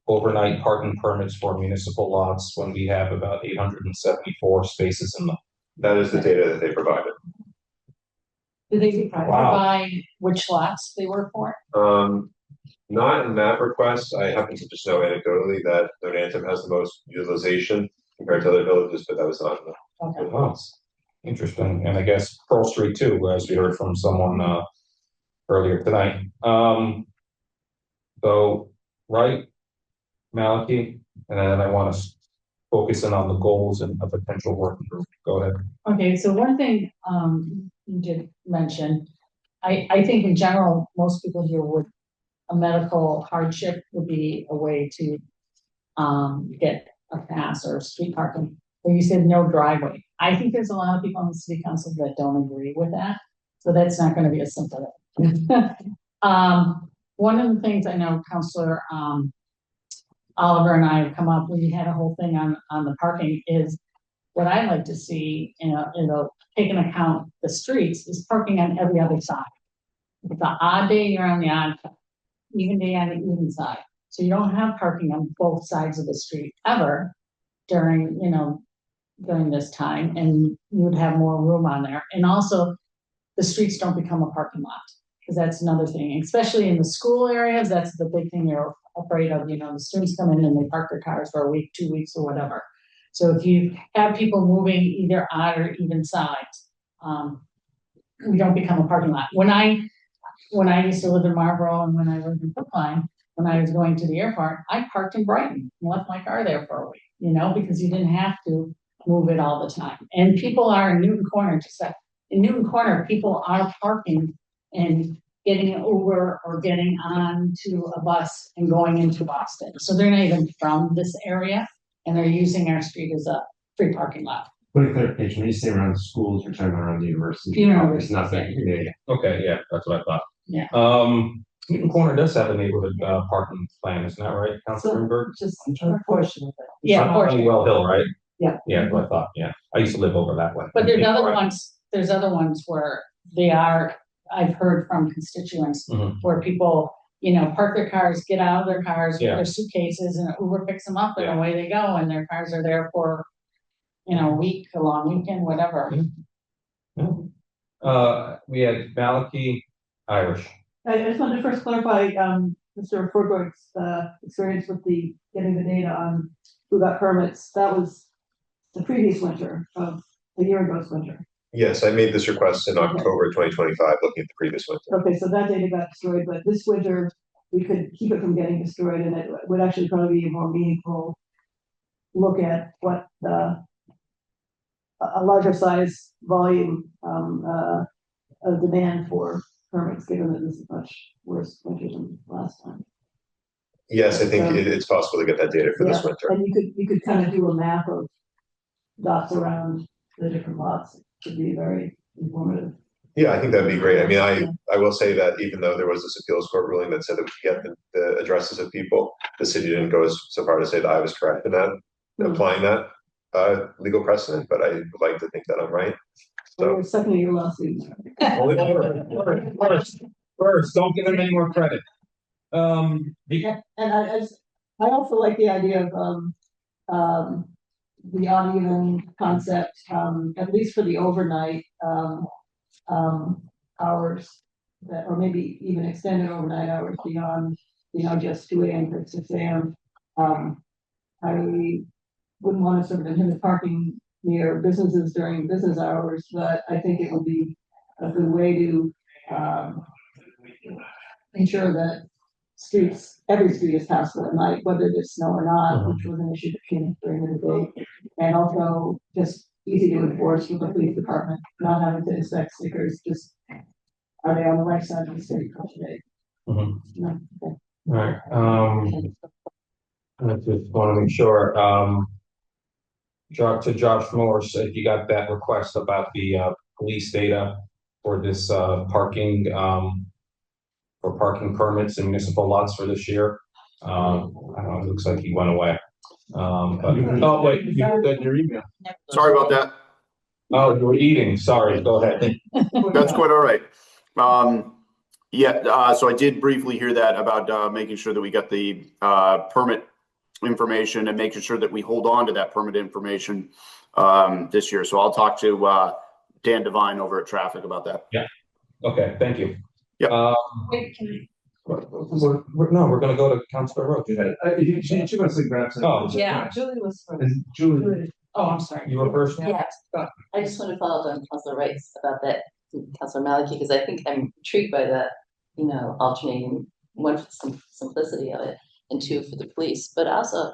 overnight parking permits for municipal lots when we have about 874 spaces in them. That is the data that they provided. Did they provide which lots they were for? Not in that request. I happen to just know anecdotally that Northampton has the most utilization compared to other villages, but that was not enough. Okay. Oh, interesting. And I guess Pearl Street too, as we heard from someone earlier tonight. So, right, Malachi, and then I want to focus in on the goals and a potential working group. Go ahead. Okay, so one thing you did mention, I think in general, most people here would, a medical hardship would be a way to get a pass or street parking. But you said no driveway. I think there's a lot of people on the city council that don't agree with that. So that's not going to be a simple. One of the things I know Councilor Oliver and I have come up, we had a whole thing on the parking, is what I like to see, take into account the streets, is parking on every other side. If it's an odd day, you're on the odd side, even day on the even side. So you don't have parking on both sides of the street ever during this time, and you would have more room on there. And also the streets don't become a parking lot, because that's another thing, especially in the school areas. That's the big thing they're afraid of. The students come in and they park their cars for a week, 2 weeks, or whatever. So if you have people moving either odd or even sides, we don't become a parking lot. When I used to live in Marlboro and when I lived in Brookline, when I was going to the airport, I parked in Brighton and left my car there for a week, because you didn't have to move it all the time. And people are in Newton Corner, in Newton Corner, people are parking and getting an Uber or getting on to a bus and going into Boston. So they're not even from this area, and they're using our street as a free parking lot. Quick clarification, when you say around schools, you're talking around the university. University. It's nothing. Yeah. Okay, yeah, that's what I thought. Yeah. Newton Corner does have a neighborhood parking plan, isn't that right, Councilor Greenberg? Just a portion of it. Yeah, on Well Hill, right? Yeah. Yeah, that's what I thought. Yeah, I used to live over that way. But there's other ones. There's other ones where they are. I've heard from constituents where people park their cars, get out of their cars with Yeah. their suitcases, and Uber picks them up, and Yeah. away they go, and their cars are there for, a week, a long weekend, whatever. We had Malachi, Irish. I just wanted to first clarify, Mr. Forgo's, experience with getting the data on who got permits. That was the previous winter of a year ago's winter. Yes, I made this request in October 2025, looking at the previous winter. Okay, so that data got destroyed, but this winter, we could keep it from getting destroyed, and it would actually probably be a more meaningful look at what a larger size volume of demand for permits, given that this is much worse winter than last time. Yes, I think So- it's possible to get that data for this Yeah, winter. and you could kind of do a map of dots around the different lots. It could be very informative. Yeah, I think that'd be great. I mean, I will say that even though there was this appeals court ruling that said that we could get the addresses of people, the city didn't go so far to say that I was correct in that, applying that legal precedent, but I would like to think that I'm right. So you're seconding your lawsuit. First, don't give them any more credit. And I also like the idea of the odd even concept, at least for the overnight hours, that, or maybe even extended overnight hours beyond, just 2 a.m. to 6 a.m. I wouldn't want to sort of inhibit parking near businesses during business hours, but I think it would be a good way to ensure that every street is passable at night, whether there's snow or not, which was an issue that came up during the day. And also just easy to enforce with the police department, not having to inspect stickers, just are they on the right side of the street for today? No, okay. All right, I just want to make sure, to Josh Morse, if you got that request about the police data for this parking, for parking permits and municipal lots for this year. I don't know, it looks like he went away. Oh, wait, you got your email. Sorry about that. Oh, you were eating, sorry, go ahead. That's quite all right. So I did briefly hear that about making sure that we got the permit information and making sure that we hold on to that permit information this year. So I'll talk to Dan Devine over at Traffic about that. Yeah. Okay, thank you. Yeah. Wait, can We're gonna go to Councilor Roach. She wants to grab something. Oh. Yeah, Julie was first. And Julie. Oh, I'm sorry. You were first? Yes, I just want to follow up on Councilor Wright's about that, Councilor Maliki, because I think I'm intrigued by that, alternating, one for the simplicity of it, and two for the police, but also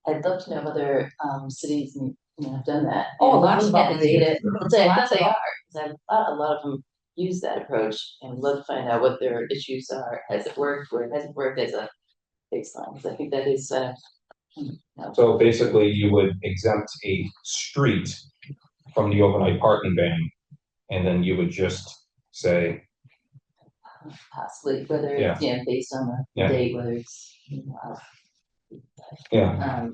I'd love to know whether cities have done that. Oh, And lots looking of at the them. data, I Lots thought they of are, because I thought a lot of them use that approach, and would love to find out what their issues are. Has it worked, or has it worked as a baseline? Because I think that is So basically, you would exempt a street from the overnight parking ban, and then you would just say, possibly, whether Yeah. it's based on the Yeah. date, whether it's yeah,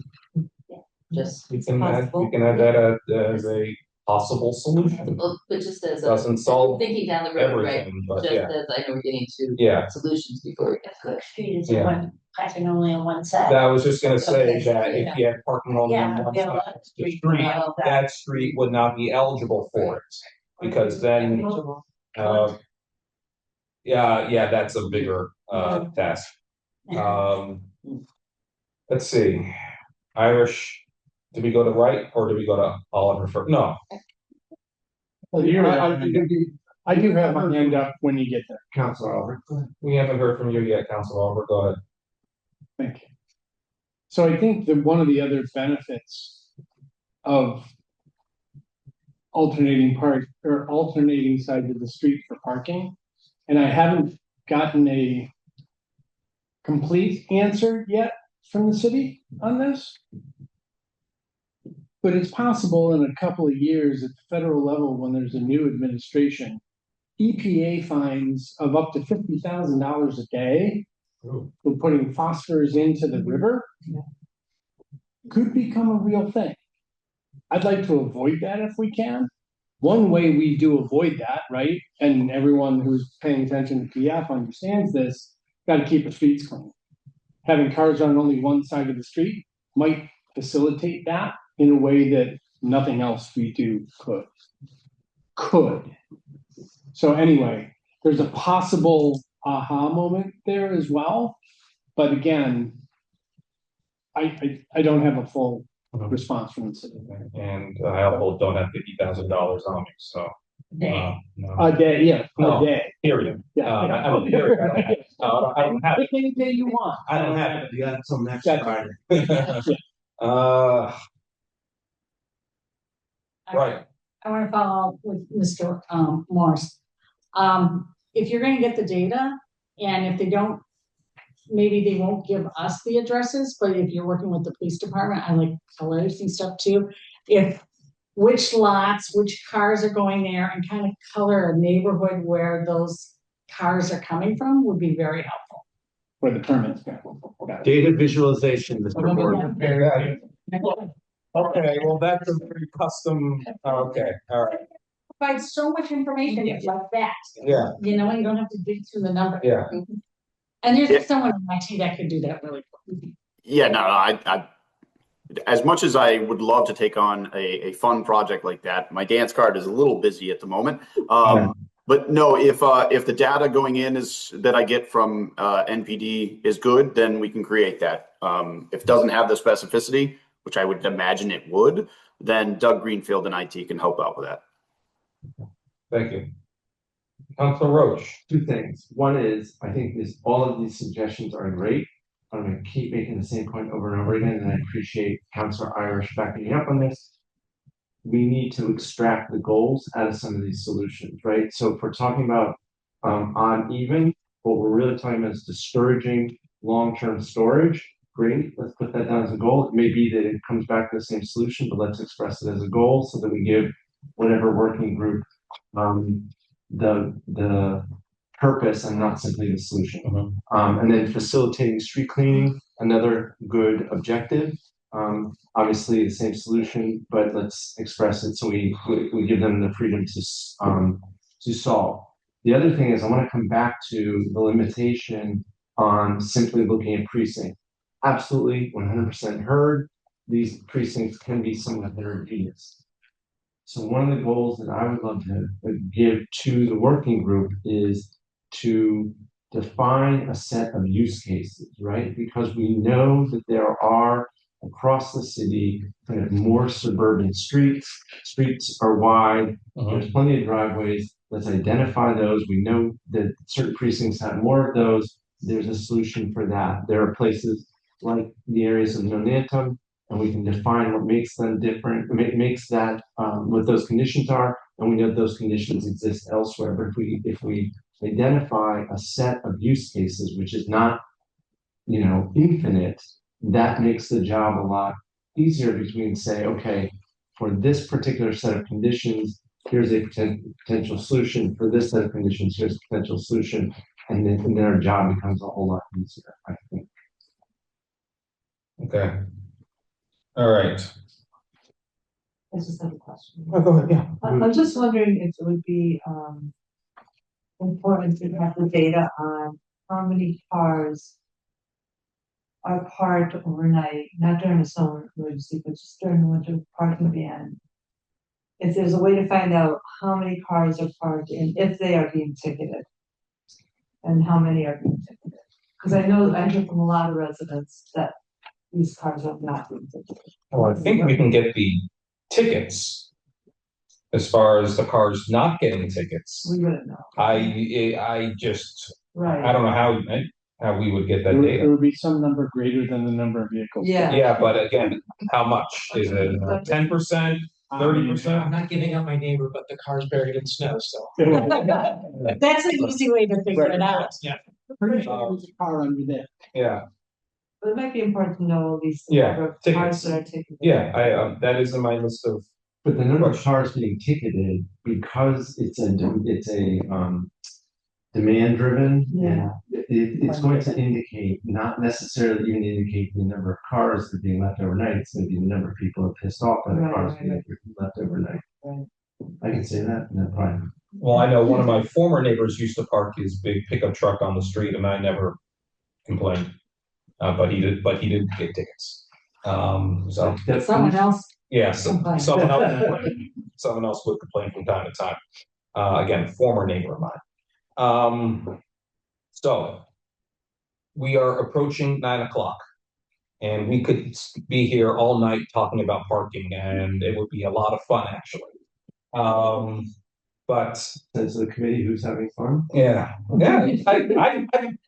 just we can add that as a possible solution. well, but just as Doesn't solve thinking down the road, right? everything, but Just yeah. as I know we're getting to Yeah. solutions before we get to The street is Yeah. one, parking only on one side. I was just gonna say Okay, that if you had parking only on Yeah, one we have a side lot of of the street, street, that. that street would not be eligible for it. Because then, that's a bigger task. Let's see, Irish, do we go to right or do we go to Oliver first? No. I do have my hand up when you get there. Councilor Albert. We haven't heard from you yet, Councilor Oliver, go ahead. Thank you. So I think that one of the other benefits of alternating sides of the street for parking, and I haven't gotten a complete answer yet from the city on this. But it's possible in a couple of years at the federal level, when there's a new administration, EPA fines of up to $50,000 a day for putting phosphorus into the river could become a real thing. I'd like to avoid that if we can. One way we do avoid that, right? And everyone who's paying attention to PF understands this, Gotta keep the streets clean. Having cars on only one side of the street might facilitate that in a way that nothing else we do could. So anyway, there's a possible aha moment there as well. But again, I don't have a full response from the city. And I also don't have $50,000 on me, so. Day. No. A day, yeah, No, a day. period. Yeah. I don't, period. No, I don't have it. Pick any day you want. I don't have it. You got until next Gotcha. Friday. Right. I want to follow up with Mr. Morris. If you're going to get the data, and if they don't, maybe they won't give us the addresses, but if you're working with the police department, I like colors and stuff too. If which lots, which cars are going there, and kind of color a neighborhood where those cars are coming from would be very helpful. Where the permits go. Data visualization, Mr. Gordon. Okay, well, that's a pretty custom, okay, all right. Provide so much information like that. Yeah. You know, you don't have to dig through the numbers. Yeah. And there's just someone in IT that could do that really quickly. Yeah, no, I as much as I would love to take on a fun project like that, my dance card is a little busy at the moment. But no, if the data going in is that I get from NPD is good, then we can create that. If it doesn't have the specificity, which I would imagine it would, then Doug Greenfield and IT can help out with that. Thank you. Councilor Roach. Two things. One is, I think all of these suggestions are great. I'm going to keep making the same point over and over again, and I appreciate Councilor Irish backing me up on this. We need to extract the goals out of some of these solutions, right? So if we're talking about odd even, what we're really talking about is discouraging long-term storage. Great, let's put that down as a goal. It may be that it comes back to the same solution, but let's express it as a goal so that we give whatever working group the purpose and not simply the solution. And then facilitating street cleaning, another good objective. Obviously the same solution, but let's express it so we give them the freedom to solve. The other thing is I want to come back to the limitation on simply looking at precinct. Absolutely 100% heard. These precincts can be somewhat heterogeneous. So one of the goals that I would love to give to the working group is to define a set of use cases, right? Because we know that there are across the city kind of more suburban streets. Streets are wide. There's plenty of driveways. Let's identify those. We know that certain precincts have more of those. There's a solution for that. There are places like the areas of Nonantum, and we can define what makes them different, makes that what those conditions are, and we know those conditions exist elsewhere. But if we identify a set of use cases, which is not, infinite, that makes the job a lot easier because we can say, okay, for this particular set of conditions, here's a potential solution. For this set of conditions, here's a potential solution, and then our job becomes a whole lot easier, I think. Okay. All right. I just have a question. Oh, go ahead, yeah. I'm just wondering if it would be important to have the data on how many cars are parked overnight, not during the summer emergency, but just during the winter parking ban. If there's a way to find out how many cars are parked and if they are being ticketed, and how many are being ticketed. Because I know I hear from a lot of residents that these cars are not being ticketed. Well, I think we can get the tickets as far as the cars not getting tickets. We wouldn't know. I just, Right. I don't know how we would get that There data. would be some number greater than the number of vehicles. Yeah. Yeah, but again, how much? Is it 10%, 30%? I'm not giving up my neighbor, but the car's buried in snow, so. That's an easy way to figure it out. Yeah. Pretty sure there's a car under there. Yeah, But it might be important to know at least the Yeah, number of tickets. cars that are ticketed. yeah, that is in my list of. But the number of cars being ticketed, because it's a demand driven, Yeah. it's going to indicate, not necessarily even indicate the number of cars that are being left overnight. It's going to be the number of people who are pissed off by the Right, cars right, being left overnight. Right. I can say that, no problem. Well, I know one of my former neighbors used to park his big pickup truck on the street, and I never complained. But he didn't get tickets. So Someone else. yeah, complained. someone else complained. Someone else would complain from time to time. Again, former neighbor of mine. So we are approaching 9 o'clock, and we could be here all night talking about parking, and it would be a lot of fun, actually. But Since the committee who's having fun. yeah,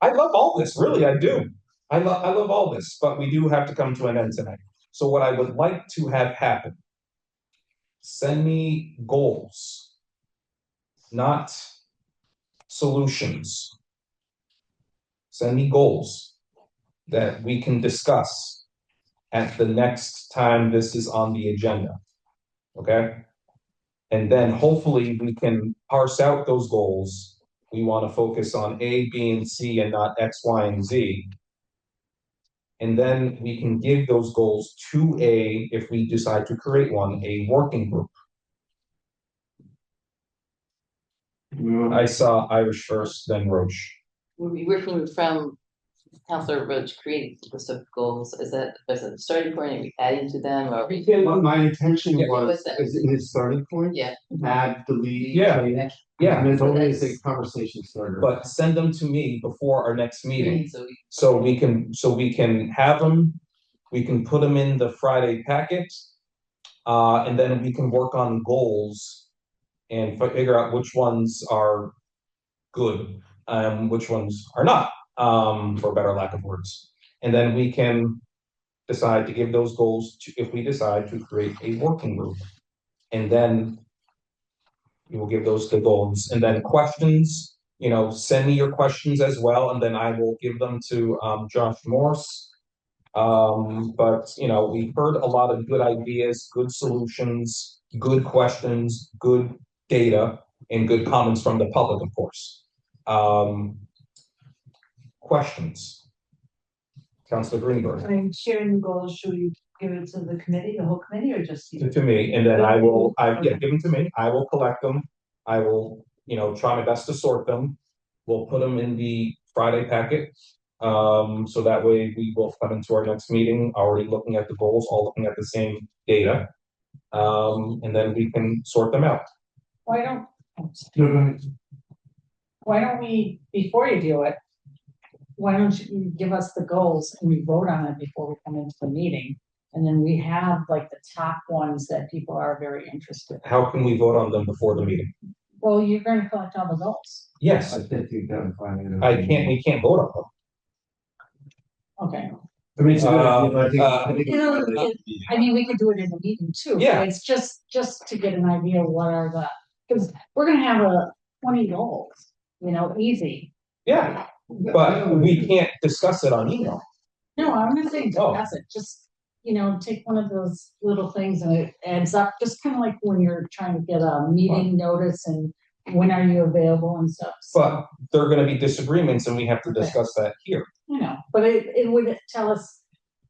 I love all this, really, I do. I love all this, but we do have to come to an end tonight. So what I would like to have happen, send me goals, not solutions. Send me goals that we can discuss at the next time this is on the agenda. Okay? And then hopefully we can parse out those goals. We want to focus on A, B, and C and not X, Y, and Z. And then we can give those goals to if we decide to create one, a working group. I saw Irish first, then Roche. Were we working from Councilor Roach creating a list of goals? Is that a starting point? Are we adding to them? Or My intention Yeah, was, what's that? is in his starting point, Yeah. add, delete. Yeah. change, Yeah. And it's always a conversation starter. But send them to me before our next meeting. So So we can have them, we can put them in the Friday packet. And then we can work on goals and figure out which ones are good, which ones are not, for better lack of words. And then we can decide to give those goals to, if we decide to create a working group. And then we will give those the goals, and then questions, send me your questions as well, and then I will give them to Josh Morse. But we've heard a lot of good ideas, good solutions, good questions, good data, and good comments from the public, of course. Questions? Councilor Greenberg. I mean, sharing the goals, should we give it to the committee, the whole committee, or just you? To me, and then give them to me, I will collect them, I will, try my best to sort them. We'll put them in the Friday packet, so that way we will come into our next meeting already looking at the goals, all looking at the same data. And then we can sort them out. Why don't we, before you do it, why don't you give us the goals and we vote on it before we come into the meeting? And then we have like the top ones that people are very interested in. How can we vote on them before the meeting? Well, you're gonna collect all the goals. Yes, I think that would find it. we can't vote on them. Okay. I mean, it's a good idea, I think I mean, we could do it in the meeting too. Yeah. But it's just to get an idea of what are because we're gonna have 20 goals, easy. Yeah, but we can't discuss it on email. No, I'm not saying discuss it, just, take one of those little things and it adds up, just kind of like when you're trying to get a meeting notice and when are you available and stuff. So, But there are gonna be disagreements and we have to discuss that here. but it would tell us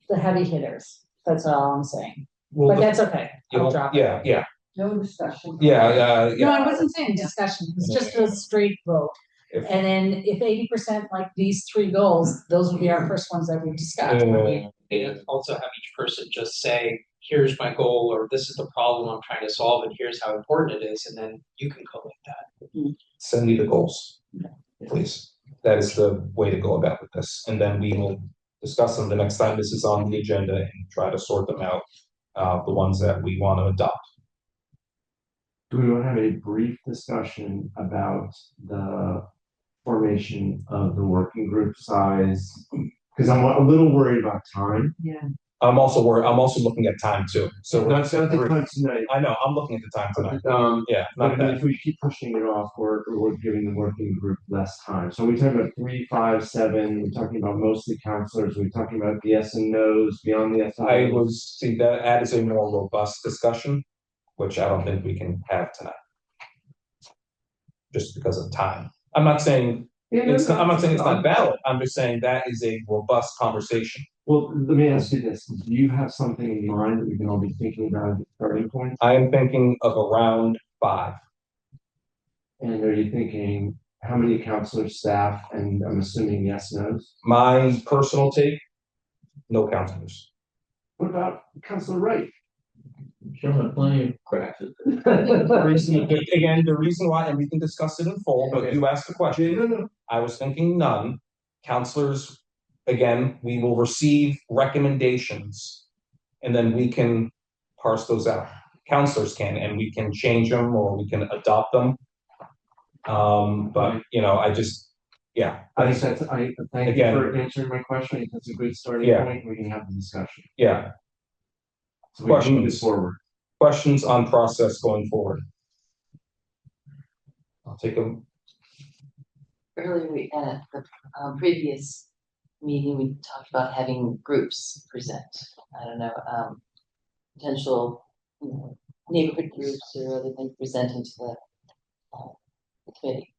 the heavy hitters, that's all I'm saying, Well, but that's okay, I'll drop it. Yeah. No discussion. Yeah. No, I wasn't saying discussion, it was just a straight vote. And then if 80% like these 3 goals, those would be our first ones that we discuss. And also have each person just say, here's my goal, or this is the problem I'm trying to solve, and here's how important it is, and then you can collect that. Send me the goals, please. That is the way to go about with this. And then we will discuss them the next time this is on the agenda and try to sort them out, the ones that we want to adopt. Do we want to have a brief discussion about the formation of the working group size? Because I'm a little worried about time. Yeah. I'm also looking at time too. So That's not the time tonight. I know, I'm looking at the time tonight. Yeah, But not that. if we keep pushing it off, we're giving the working group less time. So we're talking about 3, 5, 7. We're talking about mostly counselors. We're talking about the yes and no's, beyond the yes and no's. That is a more robust discussion, which I don't think we can have tonight. Just because of time. I'm not saying it's not valid. I'm just saying that is a robust conversation. Well, let me ask you this. Do you have something in mind that we can all be thinking about as a starting point? I am thinking of around 5. And are you thinking How many counselors, staff, and I'm assuming yes, no's? My personal take, no counselors. What about Counselor Wright? Showing plenty of cracks. The reason why, and we can discuss it in full, but Okay. you asked the question. No. I was thinking none. Counselors, again, we will receive recommendations and then we can parse those out. Counselors can, and we can change them or we can adopt them. But I just, yeah. I thank you Again, for answering my question. I think that's a good starting Yeah. point. We can have the discussion. Yeah. So we can move this forward. Questions on process going forward? I'll take them. Earlier at the previous meeting, we talked about having groups present. I don't know, potential neighborhood groups or other things presenting to the committee.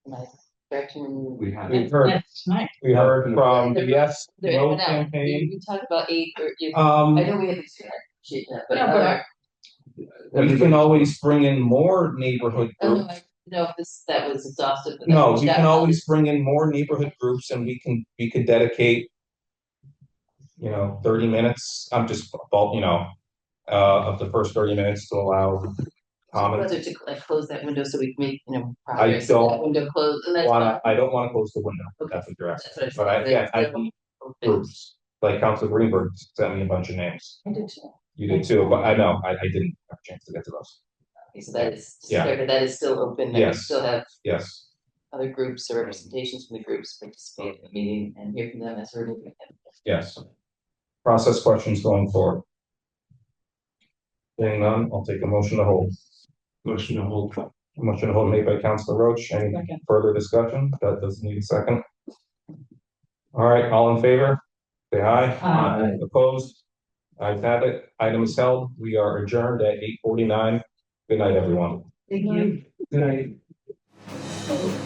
Am I correct? We've heard Tonight. We heard from the Yes, They're No in and out. campaign. We talked about 8 or Um, I know we have this sheet, but No, but We can always bring in more neighborhood I don't groups. know if that was exhaustive. but No, that- we that- can always bring in more neighborhood groups and we could dedicate, 30 minutes. I'm just, of the first 30 minutes to allow comments. Whether to close that window so we can make, I progress. don't That window closed, and that's fine. I don't wanna close the window. Okay. That's what you're asking. That's what But said. I need groups, like Council Greenberg sent me a bunch of names. I did too. You did too, but I know, I didn't have a chance to get to those. Okay, so that is, Yeah. that is still open, and we Yes. still have Yes, other groups or representations from the groups participate in the meeting and hear from them as we're moving. yes. Process questions going forward. Seeing none, I'll take a motion to hold. Motion to hold. Motion to hold made by Councilor Roach. Any Second. further discussion? That doesn't need a second. All right, all in favor? Say aye. Aye. Opposed? Ayes have it. Item is held. We are adjourned at 8:49. Good night, everyone. Thank you. Good night.